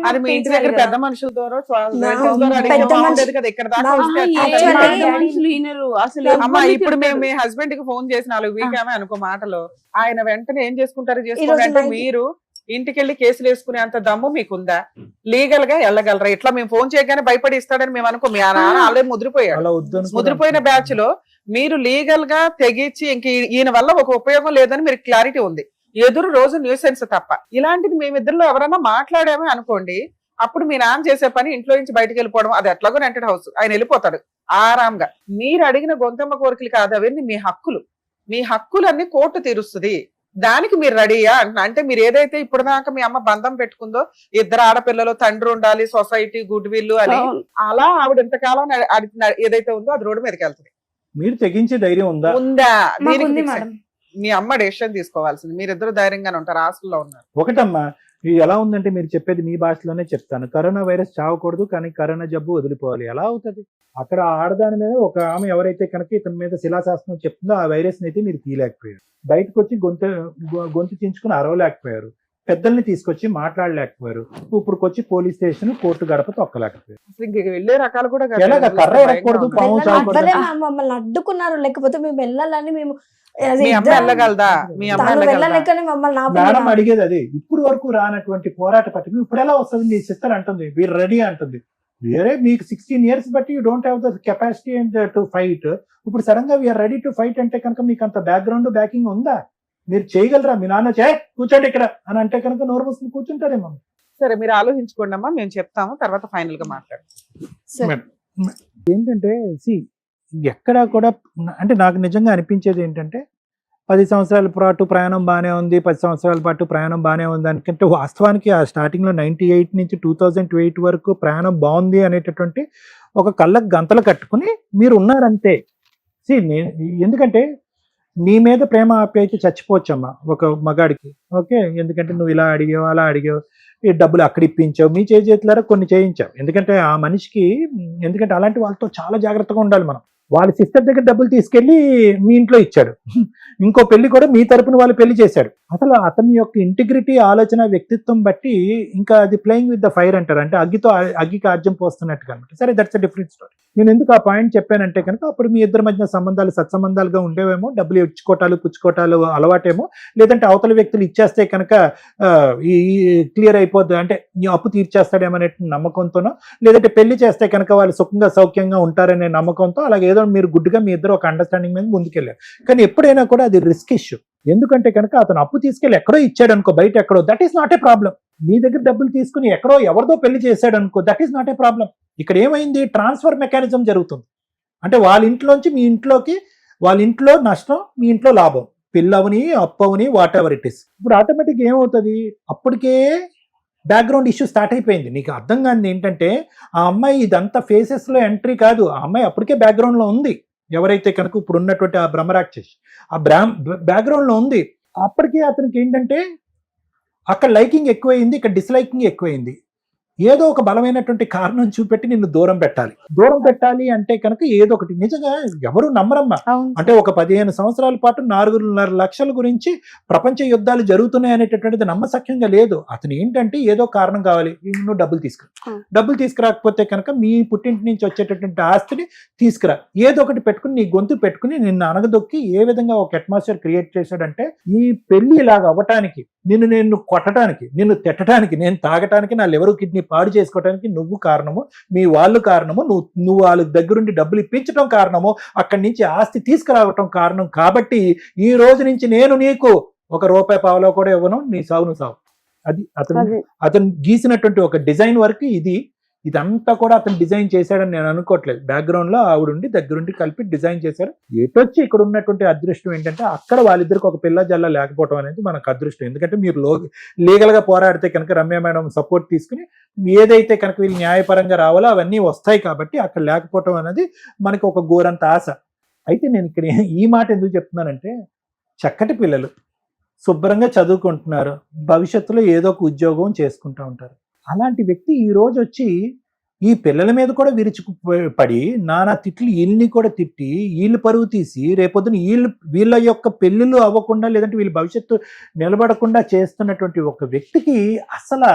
అది మీ ఇంటి దగ్గర పెద్ద మనుషుల ద్వారా పెద్ద మనుషులు- కదా ఇక్కడ దాకా నా- వస్తే actually- అట్లా పెద్ద మనుషులు వినరు అసలు. అమ్మా ఎవరిని ఇప్పుడు మేము తిడతారు? మీ హస్బెండ్ కి ఫోన్ చేసి 4 వీక్ ఆమె అనుకో మాటలో ఆయన వెంటనే ఏం చేసుకుంటారు ఈ రోజు చేసుకోండి అంటే night- మీరు ఇంటికెళ్ళి కేసులు వేసుకునే అంత దమ్ము మీకుందా? లీగల్ గా వెళ్ళగలరా? ఇట్లా మేము ఫోన్ చేయగానే భయపడి ఇస్తాడని మేము అనుకో. మీ నాన్న ఆల్రెడీ ముద్రిపోయాడు. అలా వద్దు ముద్రిపోయిన బ్యాచ్ లో మీరు లీగల్ గా తెగించి ఇంక ఈయన వల్ల ఒక ఉపయోగం లేదని మీరు క్లారిటీ ఉంది. ఎదురు రోజు న్యూసెన్స్ తప్ప. ఇలాంటిది మేమిద్దరిలో ఎవరైనా మాట్లాడామే అనుకోండి, అప్పుడు మీ నాన్న చేసే పని ఇంట్లో నుంచి బయటకు వెళ్ళిపోవడం. అది ఎట్లాగో రెంటెడ్ హౌస్, ఆయన వెళ్ళిపోతాడు ఆరాంగా. మీరు అడిగిన గొంతమ్మ కోరికలు కాదు అవన్నీ మీ హక్కులు. మీ హక్కులన్నీ కోర్టు తీరుస్తుంది. దానికి మీరు రెడీయా అంటే మీరు ఏదైతే ఇప్పుడు దాకా మీ అమ్మ బంధం పెట్టుకుందో, 2 ఆడపిల్లలు, తండ్రి ఉండాలి, సొసైటీ, గుడ్ విల్ అని, అలా ఆవిడ ఎంతకాలం ఏదైతే ఉందో అది రోడ్డు మీదకి వెళ్తుంది. మీరు తెగించే ధైర్యం ఉందా? ఉందా? మాకు ఉంది దీనికి మేడం. మీ అమ్మ డెసిషన్ తీసుకోవాల్సింది. మీరిద్దరు ధైర్యంగానే ఉంటారు, హాస్టల్లో ఉన్నారు. ఒకటమ్మా, ఇది ఎలా ఉందంటే మీరు చెప్పేది మీ భాషలోనే చెప్తాను. కరోనా వైరస్ చావకూడదు, కానీ కరోనా జబ్బు వదిలిపోవాలి. ఎలా అవుతుంది? అక్కడ ఆడదాని మీద ఒక ఆమె ఎవరైతే కనుక ఇతని మీద శిలాశాసనం చెప్తుందో ఆ వైరస్ అయితే మీరు తీయలేకపోయారు. బయటకు వచ్చి గొంతు చించుకుని అరవలేకపోయారు. పెద్దల్ని తీసుకొచ్చి మాట్లాడలేకపోయారు. ఇప్పుడు వచ్చి పోలీస్ స్టేషన్, కోర్టు గడప తొక్కలేకపోయారు. అసలు ఇంక వెళ్ళే రకాలు కూడా కాదు. ఎలాగ? కర్ర ఎరగకూడదు, పాము వెళ్ళాలి. చావకూడదు. అవ్వలే మమ్మల్ని అడ్డుకున్నారు. లేకపోతే మేము వెళ్ళాలని మేము మీ అమ్మ వెళ్ళగలదా? మీ అమ్మ తను వెళ్ళగలదా? వెళ్ళలేకనే మమ్మల్ని మేడం ఆపలేదు. అడిగేది అది. ఇప్పుడు వరకు రానటువంటి పోరాట పట్టిక ఇప్పుడు ఎలా వస్తుంది? నీ సిస్టర్ అంటుంది వీరు రెడీ అంటుంది. వేరే మీకు 16 years బట్టి you don't have the capacity and to fight. ఇప్పుడు సడన్ గా వీఆర్ రెడీ టు ఫైట్ అంటే కనుక మీకు అంత బ్యాక్గ్రౌండ్ బ్యాకింగ్ ఉందా? మీరు చేయగలరా? మీ నాన్న కూర్చోండి ఇక్కడ అని అంటే కనుక నోరు మూసుకుని కూర్చుంటారేమో. సరే మీరు ఆలోచించుకోండి అమ్మా, మేము చెప్తాము, తర్వాత ఫైనల్ గా మాట్లాడతాం. ఏంటంటే ఎక్కడా కూడా అంటే నాకు నిజంగా అనిపించేది ఏంటంటే 10 సంవత్సరాల పాటు ప్రయాణం బాగానే ఉంది, 10 సంవత్సరాల పాటు ప్రయాణం బాగానే ఉంది అనుకుంటే వాస్తవానికి ఆ స్టార్టింగ్లో 98 నుంచి 2008 వరకు ప్రయాణం బాగుంది అనేటటువంటి ఒక కళ్ళకు గంతలు కట్టుకుని మీరు ఉన్నారంతే. ఎందుకంటే నీ మీద ప్రేమ ఆప్యాయత చచ్చిపోవచ్చమ్మా ఒక మగాడికి. ఓకే, ఎందుకంటే నువ్వు ఇలా అడిగావు, అలా అడిగావు, ఈ డబ్బులు అక్కడ ఇప్పించావు, మీ చేతులారా కొన్ని చేయించావు. ఎందుకంటే ఆ మనిషికి, ఎందుకంటే అలాంటి వాళ్ళతో చాలా జాగ్రత్తగా ఉండాలి మనం. వాళ్ళ సిస్టర్ దగ్గర డబ్బులు తీసుకెళ్లి మీ ఇంట్లో ఇచ్చాడు. ఇంకో పెళ్లి కూడా మీ తరపున వాళ్ళు పెళ్లి చేశాడు. అసలు అతని యొక్క ఇంటిగ్రిటీ, ఆలోచన, వ్యక్తిత్వం బట్టి ఇంకా అది ప్లేయింగ్ విత్ ద ఫైర్ అంటారు. అంటే అగ్గికి ఆజ్యం పోస్తున్నట్టుగా అనమాట. సరే, దట్స్ అ డిఫరెంట్ స్టోరీ. నేను ఎందుకు ఆ పాయింట్ చెప్పానంటే కనుక అప్పుడు మీ ఇద్దరి మధ్య సంబంధాలు సత్సంబంధాలుగా ఉండేవేమో, డబ్బులు ఇచ్చుకోటాలు పుచ్చుకోటాలు అలవాటేమో, లేదంటే అవతల వ్యక్తులు ఇచ్చేస్తే కనుక ఈ క్లియర్ అయిపోద్ది అంటే నీ అప్పు తీర్చేస్తాడేమనే నమ్మకంతోనో, లేదంటే పెళ్లి చేస్తే కనుక వాళ్ళు సుఖంగా సౌఖ్యంగా ఉంటారనే నమ్మకంతో అలాగే ఏదో మీరు గుడ్డుగా మీ ఇద్దరు ఒక అండర్స్టాండింగ్ మీద ముందుకెళ్ళారు. కానీ ఎప్పుడైనా కూడా అది రిస్క్ ఇష్యూ. ఎందుకంటే కనుక అతను అప్పు తీసుకెళ్ళి ఎక్కడో ఇచ్చాడు అనుకో, బయట ఎక్కడో, that is not a problem. మీ దగ్గర డబ్బులు తీసుకుని ఎక్కడో ఎవరిదో పెళ్లి చేశాడు అనుకో, that is not a problem. ఇక్కడ ఏమైంది? ట్రాన్స్ఫర్ మెకానిజం జరుగుతుంది. అంటే వాళ్ళ ఇంట్లోంచి మీ ఇంట్లోకి, వాళ్ళ ఇంట్లో నష్టం, మీ ఇంట్లో లాభం, పిల్లవని, అప్పవని, వాట్ ఎవర్ ఇట్ ఇస్. ఇప్పుడు ఆటోమేటిక్ ఏమవుతుంది? అప్పటికే బ్యాక్గ్రౌండ్ ఇష్యూ స్టార్ట్ అయిపోయింది. నీకు అర్థం కానిది ఏంటంటే ఆ అమ్మాయి ఇదంతా ఫేసెస్లో ఎంట్రీ కాదు, ఆ అమ్మాయి అప్పటికే బ్యాక్గ్రౌండ్లో ఉంది. ఎవరైతే కనుక ఇప్పుడు ఉన్నటువంటి ఆ బ్రహ్మరాక్షసి ఆ బ్యాక్గ్రౌండ్లో ఉంది. అప్పటికే అతనికి ఏంటంటే అక్కడ లైకింగ్ ఎక్కువైంది, ఇక్కడ డిస్లైకింగ్ ఎక్కువైంది. ఏదో ఒక బలమైనటువంటి కారణం చూపెట్టి నిన్ను దూరం పెట్టాలి అంటే కనుక ఏదో ఒకటి. నిజంగా ఎవరు నమ్మరమ్మా. అంటే ఒక 15 సంవత్సరాల పాటు 4.5 లక్షల గురించి ప్రపంచ యుద్ధాలు జరుగుతున్నాయి అనేటటువంటిది నమ్మసక్యంగా లేదు. అతను ఏంటంటే ఏదో కారణం కావాలి, నువ్వు డబ్బులు తీసుకురాకపోతే కనుక మీ పుట్టింటి నుంచి వచ్చేటటువంటి ఆస్తిని తీసుకురా, ఏదో ఒకటి పెట్టుకుని నీ గొంతు పెట్టుకుని నిన్ను అనగదొక్కి ఏ విధంగా ఒక అట్మాస్ఫియర్ క్రియేట్ చేశాడంటే ఈ పెళ్లి ఇలాగ అవ్వటానికి, నిన్ను కొట్టడానికి, నిన్ను తిట్టడానికి, నేను తాగటానికి, నా లివర్ కిడ్నీ పాడు చేసుకోవడానికి నువ్వు కారణము, మీ వాళ్ళు కారణము, నువ్వు వాళ్ళ దగ్గరుండి డబ్బులు ఇప్పించడం కారణము, అక్కడి నుంచి ఆస్తి తీసుకురావటం కారణం. కాబట్టి ఈ రోజు నుంచి నేను నీకు ₹1 పావలా కూడా ఇవ్వను, నీ సావు నువ్వు సావు. అది అతను గీసినటువంటి ఒక డిజైన్ వర్క్ ఇది. ఇదంతా కూడా అతను డిజైన్ చేశాడని నేను అనుకోవట్లేదు. బ్యాక్గ్రౌండ్ లో ఆవిడుండి దగ్గరుండి కలిపి డిజైన్ చేశారు. ఎటొచ్చి ఇక్కడ ఉన్నటువంటి అదృష్టం ఏంటంటే అక్కడ వాళ్ళిద్దరికి ఒక పిల్ల జల్ల లేకపోవడం అనేది మనకు అదృష్టం. ఎందుకంటే మీరు లీగల్ గా పోరాడితే కనుక రమ్య మేడం సపోర్ట్ తీసుకుని ఏదైతే కనుక వీళ్ళు న్యాయపరంగా రావాలో అవన్నీ వస్తాయి. కాబట్టి అక్కడ లేకపోవడం అనేది మనకి ఒక ఘోరంత ఆశ. అయితే నేను ఇక్కడ ఈ మాట ఎందుకు చెప్తున్నానంటే, చక్కటి పిల్లలు శుభ్రంగా చదువుకుంటున్నారు, భవిష్యత్తులో ఏదో ఒక ఉద్యోగం చేసుకుంటూ ఉంటారు. అలాంటి వ్యక్తి ఈ రోజు వచ్చి ఈ పిల్లల మీద కూడా విరుచుకుపడి నానా తిట్లు వీళ్ళని కూడా తిట్టి వీళ్ళు పరువు తీసి రేపొద్దున వీళ్ళ యొక్క పెళ్ళిళ్ళు అవ్వకుండా లేదంటే వీళ్ళ భవిష్యత్తు నిలబడకుండా చేస్తున్నటువంటి ఒక వ్యక్తికి అసలు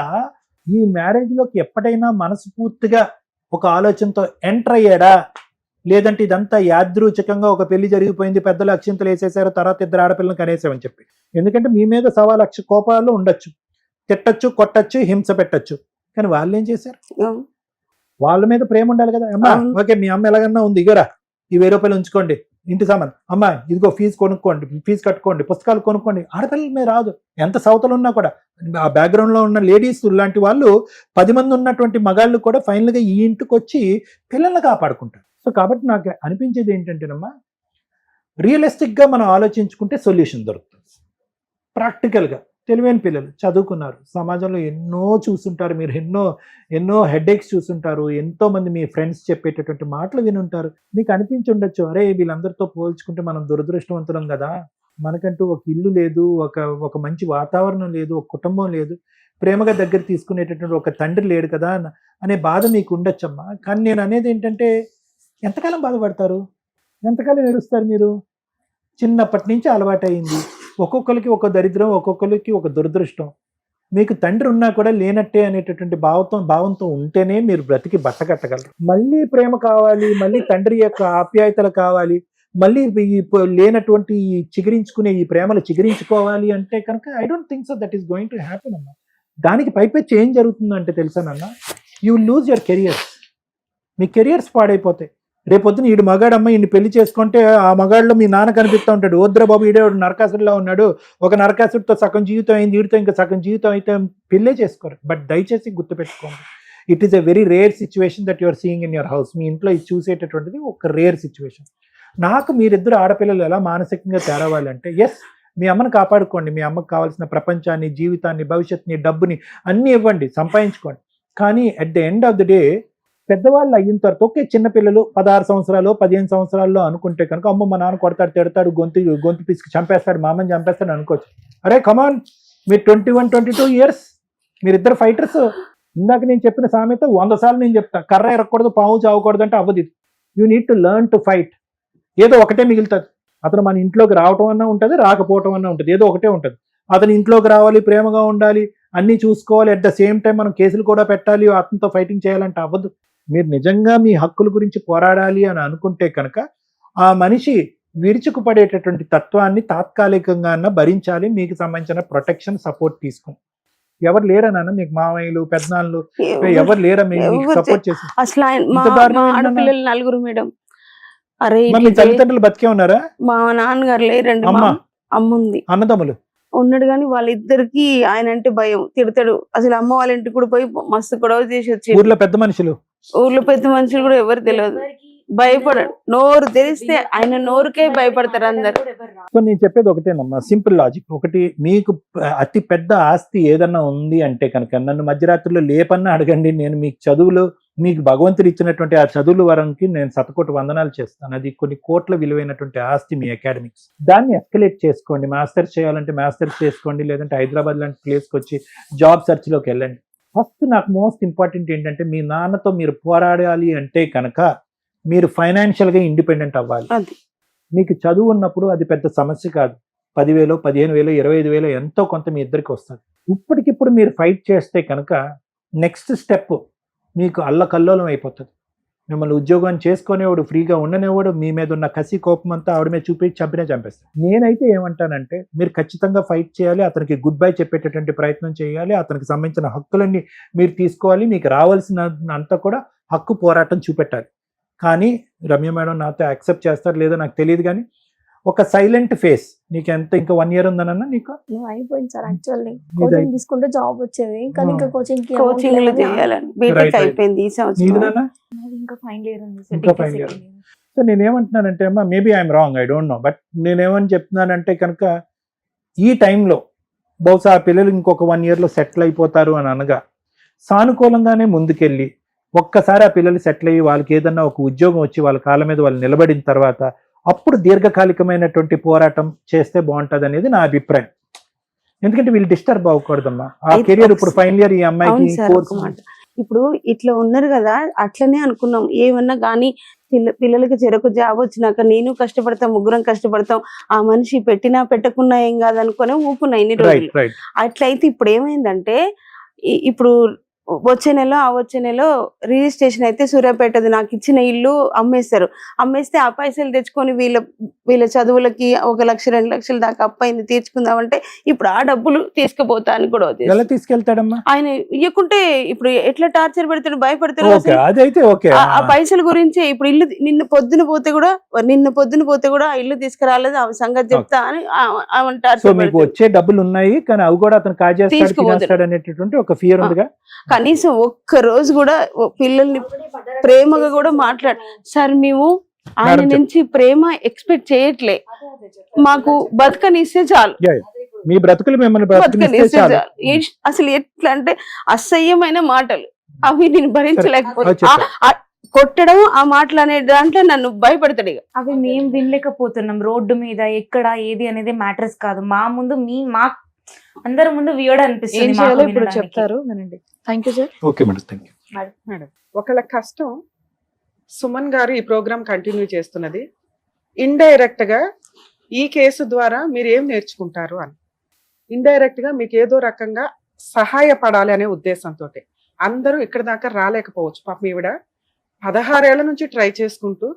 ఈ మ్యారేజ్ లోకి ఎప్పటికైనా మనస్ఫూర్తిగా ఒక ఆలోచనతో ఎంటర్ అయ్యాడా, లేదంటే ఇదంతా యాదృచ్ఛికంగా ఒక పెళ్లి జరిగిపోయింది, పెద్దలు అక్షింతలు వేసేసారు, తర్వాత 2 ఆడపిల్లలను కనేసామని చెప్పి. ఎందుకంటే మీ మీద 1,00,000 కోపాలు ఉండొచ్చు, తిట్టచ్చు, కొట్టచ్చు, హింస పెట్టచ్చు. కానీ వాళ్ళు ఏం చేశారు? వాళ్ళ మీద ప్రేమ ఉండాలి కదా. అమ్మా ఓకే మీ అమ్మ ఎలాగన్నా ఉంది, ఇగరా ఈ ₹1000 ఉంచుకోండి, ఇంటి సామాన్, అమ్మా ఇదిగో ఫీజు కొనుక్కోండి, ఫీజు కట్టుకోండి, పుస్తకాలు కొనుక్కోండి. ఆడపిల్లల మీద రాదు. ఎంత సౌతలు ఉన్నా కూడా ఆ బ్యాక్గ్రౌండ్ లో ఉన్న లేడీస్ లాంటి వాళ్ళు 10 మంది ఉన్నటువంటి మగాళ్ళు కూడా ఫైనల్ గా ఈ ఇంటికి వచ్చి పిల్లల్ని కాపాడుకుంటారు. సో కాబట్టి నాకు అనిపించేది ఏంటంటేనమ్మా, రియలిస్టిక్ గా మనం ఆలోచించుకుంటే సొల్యూషన్ దొరుకుతుంది. ప్రాక్టికల్ గా తెలివైన పిల్లలు చదువుకున్నారు, సమాజంలో ఎన్నో చూస్తుంటారు, మీరు ఎన్నో హెడేక్స్ చూస్తుంటారు, ఎంతో మంది మీ ఫ్రెండ్స్ చెప్పేటటువంటి మాటలు వినుంటారు. మీకు అనిపించి ఉండొచ్చు, అరే వీళ్ళందరితో పోల్చుకుంటే మనం దురదృష్టవంతులం కదా, మనకంటూ ఒక ఇల్లు లేదు, ఒక మంచి వాతావరణం లేదు, ఒక కుటుంబం లేదు, ప్రేమగా దగ్గర తీసుకునేటటువంటి ఒక తండ్రి లేడు కదా అనే బాధ మీకు ఉండొచ్చమ్మా. కానీ నేను అనేది ఏంటంటే, ఎంతకాలం బాధపడతారు, ఎంతకాలం ఏడుస్తారు మీరు? చిన్నప్పటి నుంచి అలవాటు అయింది. ఒక్కొక్కరికి ఒక దరిద్రం, ఒక్కొక్కరికి ఒక దురదృష్టం. మీకు తండ్రి ఉన్నా కూడా లేనట్టే అనేటటువంటి భావంతో ఉంటేనే మీరు బ్రతికి బట్టకట్టగలరు. మళ్ళీ ప్రేమ కావాలి, మళ్ళీ తండ్రి యొక్క ఆప్యాయతలు కావాలి, మళ్ళీ లేనటువంటి చిగురించుకునే ఈ ప్రేమలు చిగురించుకోవాలి అంటే కనుక I don't think so that is going to happen అన్న. దానికి పైపెచ్చి ఏం జరుగుతుందంటే తెలుసానన్న, you will lose your careers. మీ కెరియర్స్ పాడైపోతాయి. రేపొద్దున ఈడు మగాడమ్మ ఈయన్ని పెళ్లి చేసుకుంటే ఆ మగాడిలో మీ నాన్న కనిపిస్తూ ఉంటాడు, వద్దురా బాబు ఈడే నరకాసుడిలో ఉన్నాడు, ఒక నరకాసుడితో సగం జీవితం అయింది, వీడితో ఇంకా సగం జీవితం అయితే పెళ్ళే చేసుకోరు. బట్ దయచేసి గుర్తుపెట్టుకోండి, it is a very rare situation that your seeing in your house. మీ ఇంట్లో ఇది చూసేటటువంటిది ఒక రేర్ సిచ్యువేషన్. నాకు మీరిద్దరు ఆడపిల్లలు ఎలా మానసికంగా తేరవాలంటే, ఎస్ మీ అమ్మని కాపాడుకోండి, మీ అమ్మకు కావాల్సిన ప్రపంచాన్ని, జీవితాన్ని, భవిష్యత్తుని, డబ్బుని అన్నీ ఇవ్వండి, సంపాదించుకోండి. కానీ at the end of the day పెద్దవాళ్ళు అయిన తర్వాత ఓకే, చిన్నపిల్లలు 16 సంవత్సరాలు 15 సంవత్సరాల్లో అనుకుంటే కనుక అమ్మ మా నాన్న కొడతాడు, తిడతాడు, గొంతు పిసికి చంపేస్తాడు, మా అమ్మని చంపేస్తాడు అనుకోవచ్చు. అరే కమాన్, మీరు 21-22 ఇయర్స్, మీరిద్దరు ఫైటర్స్. ఇందాక నేను చెప్పిన సామెత 100 సార్లు నేను చెప్తా, కర్ర ఎరగకూడదు, పాము చావకూడదు అంటే అవ్వదు. You need to learn to fight. ఏదో ఒకటే మిగులుతుంది. అతను మన ఇంట్లోకి రావటం అన్నా ఉంటుంది, రాకపోవటం అన్నా ఉంటుంది, ఏదో ఒకటే ఉంటుంది. అతను ఇంట్లోకి రావాలి, ప్రేమగా ఉండాలి, అన్నీ చూసుకోవాలి, అట్ ద సేమ్ టైం మనం కేసులు కూడా పెట్టాలి, అతనితో ఫైటింగ్ చేయాలంటే అవ్వదు. మీరు నిజంగా మీ హక్కుల గురించి పోరాడాలి అని అనుకుంటే కనుక ఆ మనిషి విరుచుకుపడేటటువంటి తత్వాన్ని తాత్కాలికంగా భరించాలి. మీకు సంబంధించిన ప్రొటెక్షన్, సపోర్ట్ తీసుకుని ఎవరు లేరా నాన్న మీకు? మామయ్యలు, పెద్దనాళ్ళు ఎవరు లేరా మీకు సపోర్ట్ చేసి? అసలు ఆడపిల్లలు 4 మేడం. అరే మీ తల్లిదండ్రులు బతికే ఉన్నారా? మా నాన్నగారు లేరండి, అమ్మ ఉంది, అన్నదమ్ములు ఉన్నాడు. కానీ వాళ్ళిద్దరికి ఆయన అంటే భయం, తిడతాడు. అసలు అమ్మ వాళ్ళ ఇంటికి కూడా పోయి మస్తు గొడవ చేసి వచ్చి, ఊర్లో పెద్ద మనుషులు కూడా ఎవరు తెలియదు, భయపడడు. నోరు తెరిస్తే ఆయన నోరుకే భయపడతారు అందరు. నేను చెప్పేది ఒకటేనమ్మా, సింపుల్ లాజిక్. ఒకటి, మీకు అతి పెద్ద ఆస్తి ఏదన్నా ఉంది అంటే కనుక నన్ను మధ్యరాత్రిలో లేపన్నా అడగండి, నేను మీకు చదువులు, మీకు భగవంతుడు ఇచ్చినటువంటి ఆ చదువుల వరంకి నేను 100 వందనాలు చేస్తాను. అది కొన్ని కోట్ల విలువైనటువంటి ఆస్తి మీ అకాడమిక్స్. దాన్ని ఎస్కలేట్ చేసుకోండి. మాస్టర్స్ చేయాలంటే మాస్టర్స్ చేసుకోండి, లేదంటే హైదరాబాద్ లాంటి ప్లేస్కి వచ్చి జాబ్ సెర్చ్లోకి వెళ్ళండి. ఫస్ట్ నాకు మోస్ట్ ఇంపార్టెంట్ ఏంటంటే మీ నాన్నతో మీరు పోరాడాలి అంటే కనుక మీరు ఫైనాన్షియల్గా ఇండిపెండెంట్ అవ్వాలి. అది. మీకు చదువు ఉన్నప్పుడు అది పెద్ద సమస్య కాదు. 10,000, 15,000, 25,000 ఎంతో కొంత మీ ఇద్దరికి వస్తుంది. ఇప్పటికిప్పుడు మీరు ఫైట్ చేస్తే కనుక నెక్స్ట్ స్టెప్ మీకు అల్లకల్లోలం అయిపోతుంది. మిమ్మల్ని ఉద్యోగం చేసుకునేవాడు, ఫ్రీగా ఉండనేవాడు, మీ మీద ఉన్న కసి కోపం అంతా ఆవిడ మీద చూపించి చంపేస్తాడు. నేనైతే ఏమంటానంటే మీరు ఖచ్చితంగా ఫైట్ చేయాలి, అతనికి గుడ్ బై చెప్పేటటువంటి ప్రయత్నం చేయాలి, అతనికి సంబంధించిన హక్కులన్నీ మీరు తీసుకోవాలి, మీకు రావాల్సిన అంతా కూడా హక్కు పోరాటం చూపెట్టాలి. కానీ రమ్య మేడం నాతో యాక్సెప్ట్ చేస్తారు లేదో నాకు తెలియదు, కానీ ఒక సైలెంట్ ఫేస్. నీకు ఎంత ఇంకా 1 year ఉందనన్నా నీకు అయిపోయింది సార్. యాక్చువల్లీ కోచింగ్ తీసుకుంటే జాబ్ వచ్చేది, కానీ ఇంకా కోచింగ్ చేయాలని బీటెక్ అయిపోయింది ఈ సంవత్సరం. నీదన్నా ఇంకా ఫైనల్ ఇయర్ ఉంది ఇంకా final year. సో నేనేమంటున్నానంటే అమ్మా, maybe I'm wrong, I don't know, but నేనేమని చెప్తున్నానంటే కనుక ఈ టైంలో బహుశా ఆ పిల్లలు ఇంకొక 1 yearలో సెటిల్ అయిపోతారు అని అనగా సానుకూలంగానే ముందుకెళ్ళి ఒక్కసారి ఆ పిల్లలు సెటిల్ అయ్యి వాళ్ళకి ఏదన్నా ఒక ఉద్యోగం వచ్చి వాళ్ళ కాళ్ళ మీద వాళ్ళు నిలబడిన తర్వాత అప్పుడు దీర్ఘకాలికమైనటువంటి పోరాటం చేస్తే బాగుంటుంది అనేది నా అభిప్రాయం. ఎందుకంటే వీళ్ళు డిస్టర్బ్ అవ్వకూడదమ్మా. ఆ కెరియర్ ఇప్పుడు ఫైనల్ ఇయర్ ఈ అమ్మాయికి ఇప్పుడు ఇట్లా ఉన్నారు కదా, అట్లనే అనుకున్నాం. ఏమన్నా కానీ పిల్లలకి చెరకు జాబ్ వచ్చినాక నేను కష్టపడతాం, ముగ్గురం కష్టపడతాం, ఆ మనిషి పెట్టినా పెట్టకున్నా ఏం కాదనుకునే ఊపున్నా ఇన్ని రోజులు. అట్లయితే ఇప్పుడు ఏమైందంటే ఇప్పుడు వచ్చే నెల రిజిస్ట్రేషన్ అయితే సూర్యాపేటది నాకు ఇచ్చిన ఇల్లు అమ్మేస్తే ఆ పైసలు తెచ్చుకొని వీళ్ళ చదువులకి 1 లక్ష 2 లక్షల దాకా అప్పైంది తీర్చుకుందామంటే ఇప్పుడు ఆ డబ్బులు తీసుకుపోతా అని కూడా తీసుకెళ్తాడమ్మా. ఆయన ఇవ్వకుంటే ఇప్పుడు ఎట్లా టార్చర్ పెడతాడు, భయపడతాడు. ఆ పైసల గురించి ఇప్పుడు ఇల్లు నిన్న పొద్దున పోతే కూడా ఆ ఇల్లు తీసుకురాలేదు, ఆ సంగతి చెప్తా అని వచ్చే డబ్బులు ఉన్నాయి కానీ అవి కూడా అతను కాజేస్తాడు అనేటటువంటి ఒక ఫియర్ ఉందిగా. కనీసం ఒక్క రోజు కూడా పిల్లల్ని ప్రేమగా కూడా సార్ మేము ఆయన నుంచి ప్రేమ ఎక్స్పెక్ట్ చేయట్లే, మాకు బతకనిస్తే చాలు, మీ బ్రతుకులు మిమ్మల్ని బతకనిస్తే చాలు. అసలు ఎట్లా అంటే అసహ్యమైన మాటలు అవి నేను భరించలేకపోతే కొట్టడం, ఆ మాటలు అనే దాంట్లో నన్ను భయపడతాడు. అవి మేము వినలేకపోతున్నాం. రోడ్డు మీద ఎక్కడ ఏది అనేది మ్యాటర్స్ కాదు, మా ముందు మా అందరి ముందు వియర్డ్ అనిపిస్తుంది. ఇప్పుడు చెప్తారు వినండి. Thank you sir. Okay madam, thank you madam. ఒకళ్ళ కష్టం సుమన్ గారు ఈ ప్రోగ్రామ్ కంటిన్యూ చేస్తున్నది ఇండైరెక్ట్ గా ఈ కేసు ద్వారా మీరు ఏం నేర్చుకుంటారు అని. ఇండైరెక్ట్ గా మీకు ఏదో రకంగా సహాయపడాలి అనే ఉద్దేశంతో అందరూ ఇక్కడ దాకా రాలేకపోవచ్చు. పాపం ఈవిడ 16 ఏళ్ల నుంచి ట్రై చేసుకుంటూ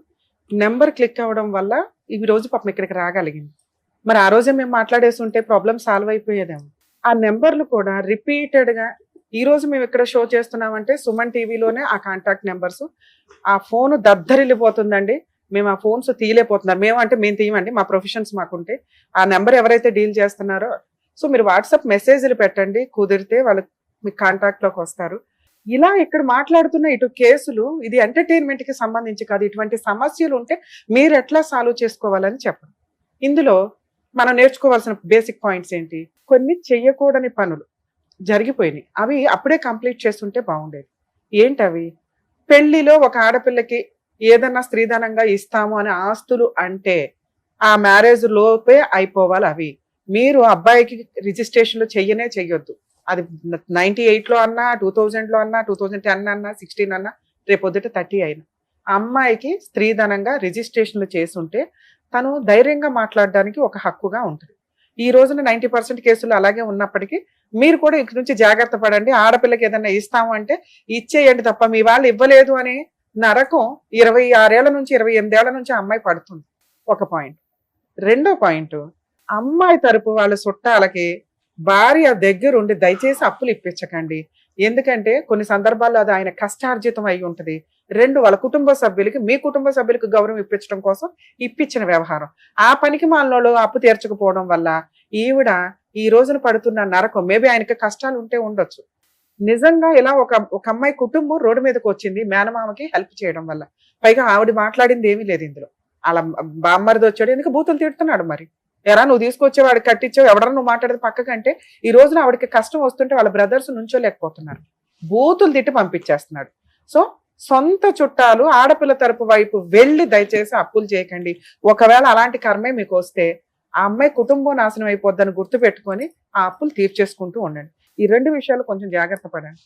నెంబర్ క్లిక్ అవ్వడం వల్ల ఈ రోజు పాపం ఇక్కడికి రాగలిగింది. మరి ఆ రోజే మేము మాట్లాడేసి ఉంటే ప్రాబ్లం సాల్వ్ అయిపోయేదేమో. ఆ నెంబర్లు కూడా రిపీటెడ్ గా ఈ రోజు మేము ఇక్కడ షో చేస్తున్నామంటే సుమన్ టీవీలోనే ఆ కాంటాక్ట్ నెంబర్స్, ఆ ఫోన్ దద్దరిల్లిపోతుందండి. మేము ఆ ఫోన్స్ తీయలేకపోతున్నారు. మేము తీయమండి, మా ప్రొఫెషన్స్ మాకుంటే. ఆ నెంబర్ ఎవరైతే డీల్ చేస్తున్నారో సో మీరు వాట్సాప్ మెసేజ్లు పెట్టండి, కుదిరితే వాళ్ళు మీ కాంటాక్ట్ లోకి వస్తారు. ఇలా ఇక్కడ మాట్లాడుతున్న ఇటు కేసులు ఇది ఎంటర్టైన్మెంట్ కి సంబంధించి కాదు. ఇటువంటి సమస్యలు ఉంటే మీరు ఎట్లా సాల్వ్ చేసుకోవాలని చెప్పండి. ఇందులో మనం నేర్చుకోవాల్సిన బేసిక్ పాయింట్స్ ఏంటి? కొన్ని చెయ్యకూడని పనులు జరిగిపోయినాయి, అవి అప్పుడే కంప్లీట్ చేస్తుంటే బాగుండేది. ఏంటవి? పెళ్లిలో ఒక ఆడపిల్లకి ఏదన్నా స్త్రీధనంగా ఇస్తాము అనే ఆస్తులు అంటే ఆ మ్యారేజ్ లోపే అయిపోవాలి. అవి మీరు అబ్బాయికి రిజిస్ట్రేషన్లు చెయ్యొద్దు. అది 98లో అన్నా, 2000లో అన్నా, 2010 అన్నా, 16 అన్నా, రేపొద్దుట 30 అయినా అమ్మాయికి స్త్రీధనంగా రిజిస్ట్రేషన్లు చేసుంటే తను ధైర్యంగా మాట్లాడడానికి ఒక హక్కుగా ఉంటుంది. ఈ రోజున 90% కేసులు అలాగే ఉన్నప్పటికీ మీరు కూడా ఇక్కడి నుంచి జాగ్రత్త పడండి. ఆడపిల్లకి ఏదన్నా ఇస్తాము అంటే ఇచ్చేయండి తప్ప మీ వాళ్ళు ఇవ్వలేదు అనే నరకం 26 ఏళ్ల నుంచి 28 ఏళ్ల నుంచి అమ్మాయి పడుతుంది. ఒక పాయింట్. రెండో పాయింట్, అమ్మాయి తరపు వాళ్ళ చుట్టాలకి భార్య దగ్గరుండి దయచేసి అప్పులు ఇప్పించకండి. ఎందుకంటే కొన్ని సందర్భాల్లో అది ఆయన కష్టార్జితం అయి ఉంటుంది. 2, వాళ్ళ కుటుంబ సభ్యులకి, మీ కుటుంబ సభ్యులకు గౌరవం ఇప్పించడం కోసం ఇప్పించిన వ్యవహారం. ఆ పనికి మాలలో అప్పు తీర్చకపోవడం వల్ల ఈవిడ ఈ రోజున పడుతున్న నరకం. మేబీ ఆయనకి కష్టాలు ఉంటే ఉండొచ్చు. నిజంగా ఇలా ఒక అమ్మాయి కుటుంబం రోడ్డు మీదకి వచ్చింది మేనమామకి హెల్ప్ చేయడం వల్ల. పైగా ఆవిడ మాట్లాడింది ఏమీ లేదు ఇందులో. అలా బామ్మరిది వచ్చాడు, ఎందుకు బూతులు తిడుతున్నాడు. మరి ఎరా నువ్వు తీసుకొచ్చేవాడు కట్టించావు, ఎవడన్నా నువ్వు మాట్లాడేది పక్కకంటే ఈ రోజున ఆవిడకి కష్టం వస్తుంటే వాళ్ళ బ్రదర్స్ నుంచోలేకపోతున్నారు, బూతులు తిట్టి పంపించేస్తున్నాడు. సో సొంత చుట్టాలు ఆడపిల్ల తరపు వైపు వెళ్ళి దయచేసి అప్పులు చేయకండి. ఒకవేళ అలాంటి కర్మే మీకు వస్తే ఆ అమ్మాయి కుటుంబం నాశనం అయిపోద్దని గుర్తు పెట్టుకొని ఆ అప్పులు తీర్చేసుకుంటూ ఉండండి. ఈ 2 విషయాలు కొంచెం జాగ్రత్త పడండి.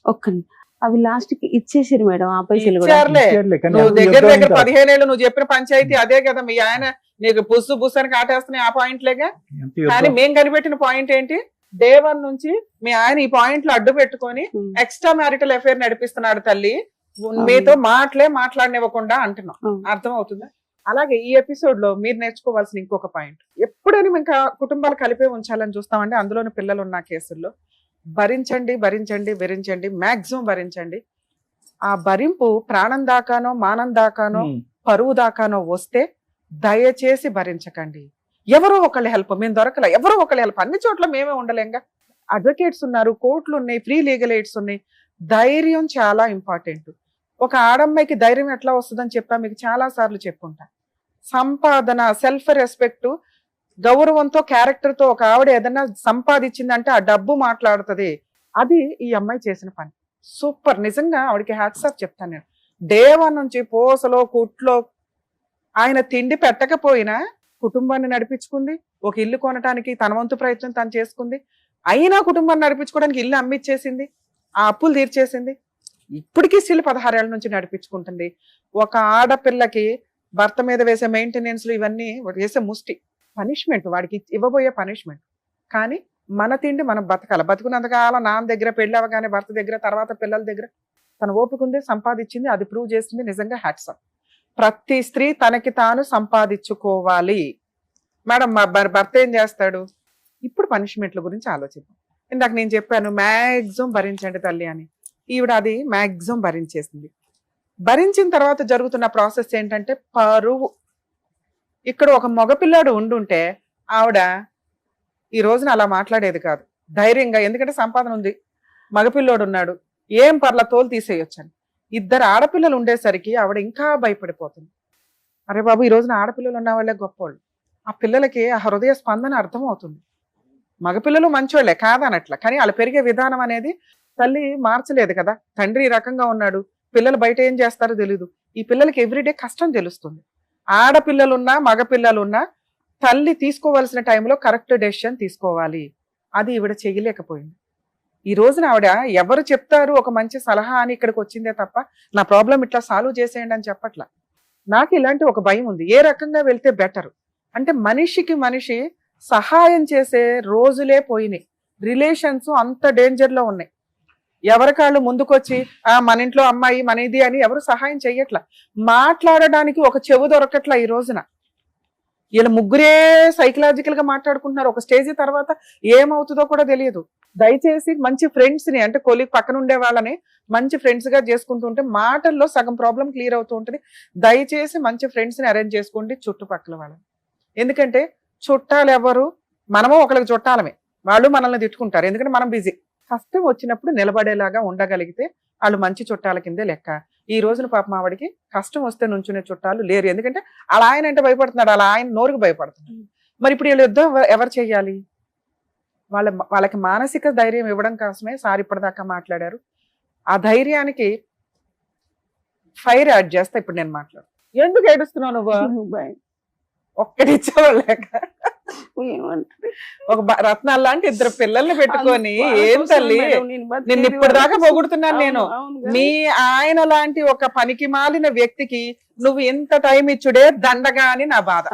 అవి లాస్ట్ కి ఇచ్చేసారు మేడం ఆ పైసలు కూడా. ఇచ్చారులే. ఇచ్చారులే, కానీ నువ్వు అది దగ్గర యుద్ధం దగ్గర అంతా. 15 ఏళ్ళు నువ్వు చెప్పిన పంచాయతీ అదే కదా, మీ ఆయన నీకు బుస్సు బుస్సని కాటేస్తున్నాయి ఆ పాయింట్లేగా. ఎంత యుద్ధం. కానీ మేం కనిపెట్టిన పాయింట్ ఏంటి, డే 1 నుంచి మీ ఆయన ఈ పాయింట్ లో అడ్డు పెట్టుకొని ఎక్స్ట్రా మ్యారిటల్ అఫేర్ నడిపిస్తున్నాడు తల్లి, మీతో మాట్లాడనివ్వకుండా అంటున్నాం. అర్థం అవుతుందా? అలాగే ఈ ఎపిసోడ్ లో మీరు నేర్చుకోవాల్సిన ఇంకొక పాయింట్, ఎప్పుడైనా ఇంకా కుటుంబాలు కలిపే ఉంచాలని చూస్తామంటే అందులోని పిల్లలు ఉన్న కేసుల్లో భరించండి భరించండి భరించండి, మాక్సిమం భరించండి. ఆ భరింపు ప్రాణం దాకానో మానం దాకానో పరువు దాకానో వస్తే దయచేసి భరించకండి. ఎవరో ఒకళ్ళ హెల్ప్, మేము దొరకలే, ఎవరో ఒకళ్ళ హెల్ప్, అన్ని చోట్ల మేమే ఉండలేంగా. అడ్వకేట్స్ ఉన్నారు, కోర్టులు ఉన్నాయి, ఫ్రీ లీగల్ ఎయిడ్స్ ఉన్నాయి. ధైర్యం చాలా ఇంపార్టెంట్. ఒక ఆడమ్మాయికి ధైర్యం ఎట్లా వస్తుందని చెప్పా మీకు చాలా సార్లు చెప్పుంటా. సంపాదన, సెల్ఫ్ రెస్పెక్ట్, గౌరవంతో, క్యారెక్టర్ తో ఒక ఆవిడ ఏదన్నా సంపాదించిందంటే ఆ డబ్బు మాట్లాడుతుంది. అది ఈ అమ్మాయి చేసిన పని. సూపర్, నిజంగా ఆవిడకి హ్యాట్స్ ఆఫ్ చెప్తాను నేను. డే 1 నుంచి పోసలో కుట్లో ఆయన తిండి పెట్టకపోయినా కుటుంబాన్ని నడిపించుకుంది. ఒక ఇల్లు కొనడానికి తన వంతు ప్రయత్నం తను చేసుకుంది. అయినా కుటుంబాన్ని నడిపించుకోవడానికి ఇల్లు అమ్మిచ్చేసింది, ఆ అప్పులు తీర్చేసింది. ఇప్పటికీ స్టిల్ 16 ఏళ్ల నుంచి నడిపించుకుంటుంది. ఒక ఆడపిల్లకి భర్త మీద వేసే మెయింటెనెన్స్లు ఇవన్నీ వేసే ముష్టి పనిష్మెంట్, వాడికి ఇవ్వబోయే పనిష్మెంట్. కానీ మన తిండి మనం బతకాలి. బతుకున్నంతకాలం నాన్న దగ్గర, పెళ్లి అవగానే భర్త దగ్గర, తర్వాత పిల్లల దగ్గర తన ఓపిక ఉంది, సంపాదించింది, అది ప్రూవ్ చేసింది. నిజంగా హ్యాట్స్ ఆఫ్. ప్రతి స్త్రీ తనకి తాను సంపాదించుకోవాలి. మేడం మా భర్త ఏం చేస్తాడు? ఇప్పుడు పనిష్మెంట్ల గురించి ఆలోచిద్దాం. ఇందాక నేను చెప్పాను మ్యాక్సిమం భరించండి తల్లి అని. ఈవిడ అది మ్యాక్సిమం భరించేసింది. భరించిన తర్వాత జరుగుతున్న ప్రాసెస్ ఏంటంటే పరువు. ఇక్కడ ఒక మగపిల్లాడు ఉండుంటే ఆవిడ ఈ రోజున అలా మాట్లాడేది కాదు ధైర్యంగా. ఎందుకంటే సంపాదన ఉంది, మగపిల్లోడు ఉన్నాడు, ఏం పర్ల తోలు తీసేయొచ్చని. 2 ఆడపిల్లలు ఉండేసరికి ఆవిడ ఇంకా భయపడిపోతుంది. అరే బాబు, ఈ రోజున ఆడపిల్లలు ఉన్న వాళ్ళే గొప్పవాళ్ళు. ఆ పిల్లలకి ఆ హృదయ స్పందన అర్థం అవుతుంది. మగపిల్లలు మంచోళ్లే కాదనట్ల, కానీ వాళ్ళు పెరిగే విధానం అనేది తల్లి మార్చలేదు కదా. తండ్రి ఈ రకంగా ఉన్నాడు, పిల్లలు బయట ఏం చేస్తారో తెలీదు. ఈ పిల్లలకి ఎవ్రీడే కష్టం తెలుస్తుంది. ఆడపిల్లలున్నా మగపిల్లలున్నా తల్లి తీసుకోవాల్సిన టైంలో కరెక్ట్ డెసిషన్ తీసుకోవాలి. అది ఈవిడ చేయలేకపోయింది. ఈ రోజున ఆవిడ ఎవరు చెప్తారు ఒక మంచి సలహా అని ఇక్కడికి వచ్చిందే తప్ప నా ప్రాబ్లం ఇట్లా సాల్వ్ చేసేయండి అని చెప్పట్లా. నాకు ఇలాంటి ఒక భయం ఉంది, ఏ రకంగా వెళ్తే బెటర్ అంటే మనిషికి మనిషి సహాయం చేసే రోజులే పోయినాయి. రిలేషన్స్ అంత డేంజర్ లో ఉన్నాయి. ఎవరికాళ్ళు ముందుకొచ్చి మన ఇంట్లో అమ్మాయి మన ఇది అని ఎవరు సహాయం చెయ్యట్లా. మాట్లాడడానికి ఒక చెవు దొరకట్లా ఈ రోజున. వీళ్ళ ముగ్గురే సైకలాజికల్ గా మాట్లాడుకుంటున్నారు. ఒక స్టేజ్ తర్వాత ఏమవుతుందో కూడా తెలియదు. దయచేసి మంచి ఫ్రెండ్స్ ని, అంటే కొలీగ్ పక్కన ఉండే వాళ్ళని మంచి ఫ్రెండ్స్ గా చేసుకుంటుంటే మాటల్లో సగం ప్రాబ్లం క్లియర్ అవుతూ ఉంటుంది. దయచేసి మంచి ఫ్రెండ్స్ ని అరేంజ్ చేసుకోండి చుట్టుపక్కల వాళ్ళని. ఎందుకంటే చుట్టాలు ఎవరు, మనము ఒకరికి చుట్టాలమే, వాళ్ళు మనల్ని తిట్టుకుంటారు. ఎందుకంటే మనం బిజీ. కష్టం వచ్చినప్పుడు నిలబడేలాగా ఉండగలిగితే వాళ్ళు మంచి చుట్టాల కిందే లెక్క. ఈ రోజున పాపం ఆవిడికి కష్టం వస్తే నుంచునే చుట్టాలు లేరు. ఎందుకంటే అలా ఆయన అంటే భయపడుతున్నాడు, అలా ఆయన నోరుకు భయపడుతున్నాడు. మరి ఇప్పుడు వీళ్ళు యుద్ధం ఎవరు చెయ్యాలి? వాళ్ళకి మానసిక ధైర్యం ఇవ్వడం కోసమే సార్ ఇప్పటిదాకా మాట్లాడారు. ఆ ధైర్యానికి ఫైర్ యాడ్ చేస్తా ఇప్పుడు నేను మాట్లాడు. ఎందుకు ఏడుస్తున్నావు నువ్వు? ఒక్కటి ఇచ్చేవాళ్ళక ఒక రత్నాలు లాంటి 2 పిల్లల్ని పెట్టుకొని ఏం తల్లి నిన్ను ఇప్పటిదాకా పొగుడుతున్నాను నేను. మీ ఆయన లాంటి ఒక పనికి మాలిన వ్యక్తికి నువ్వు ఎంత టైం ఇచ్చుడే దండగా అని నా బాధ.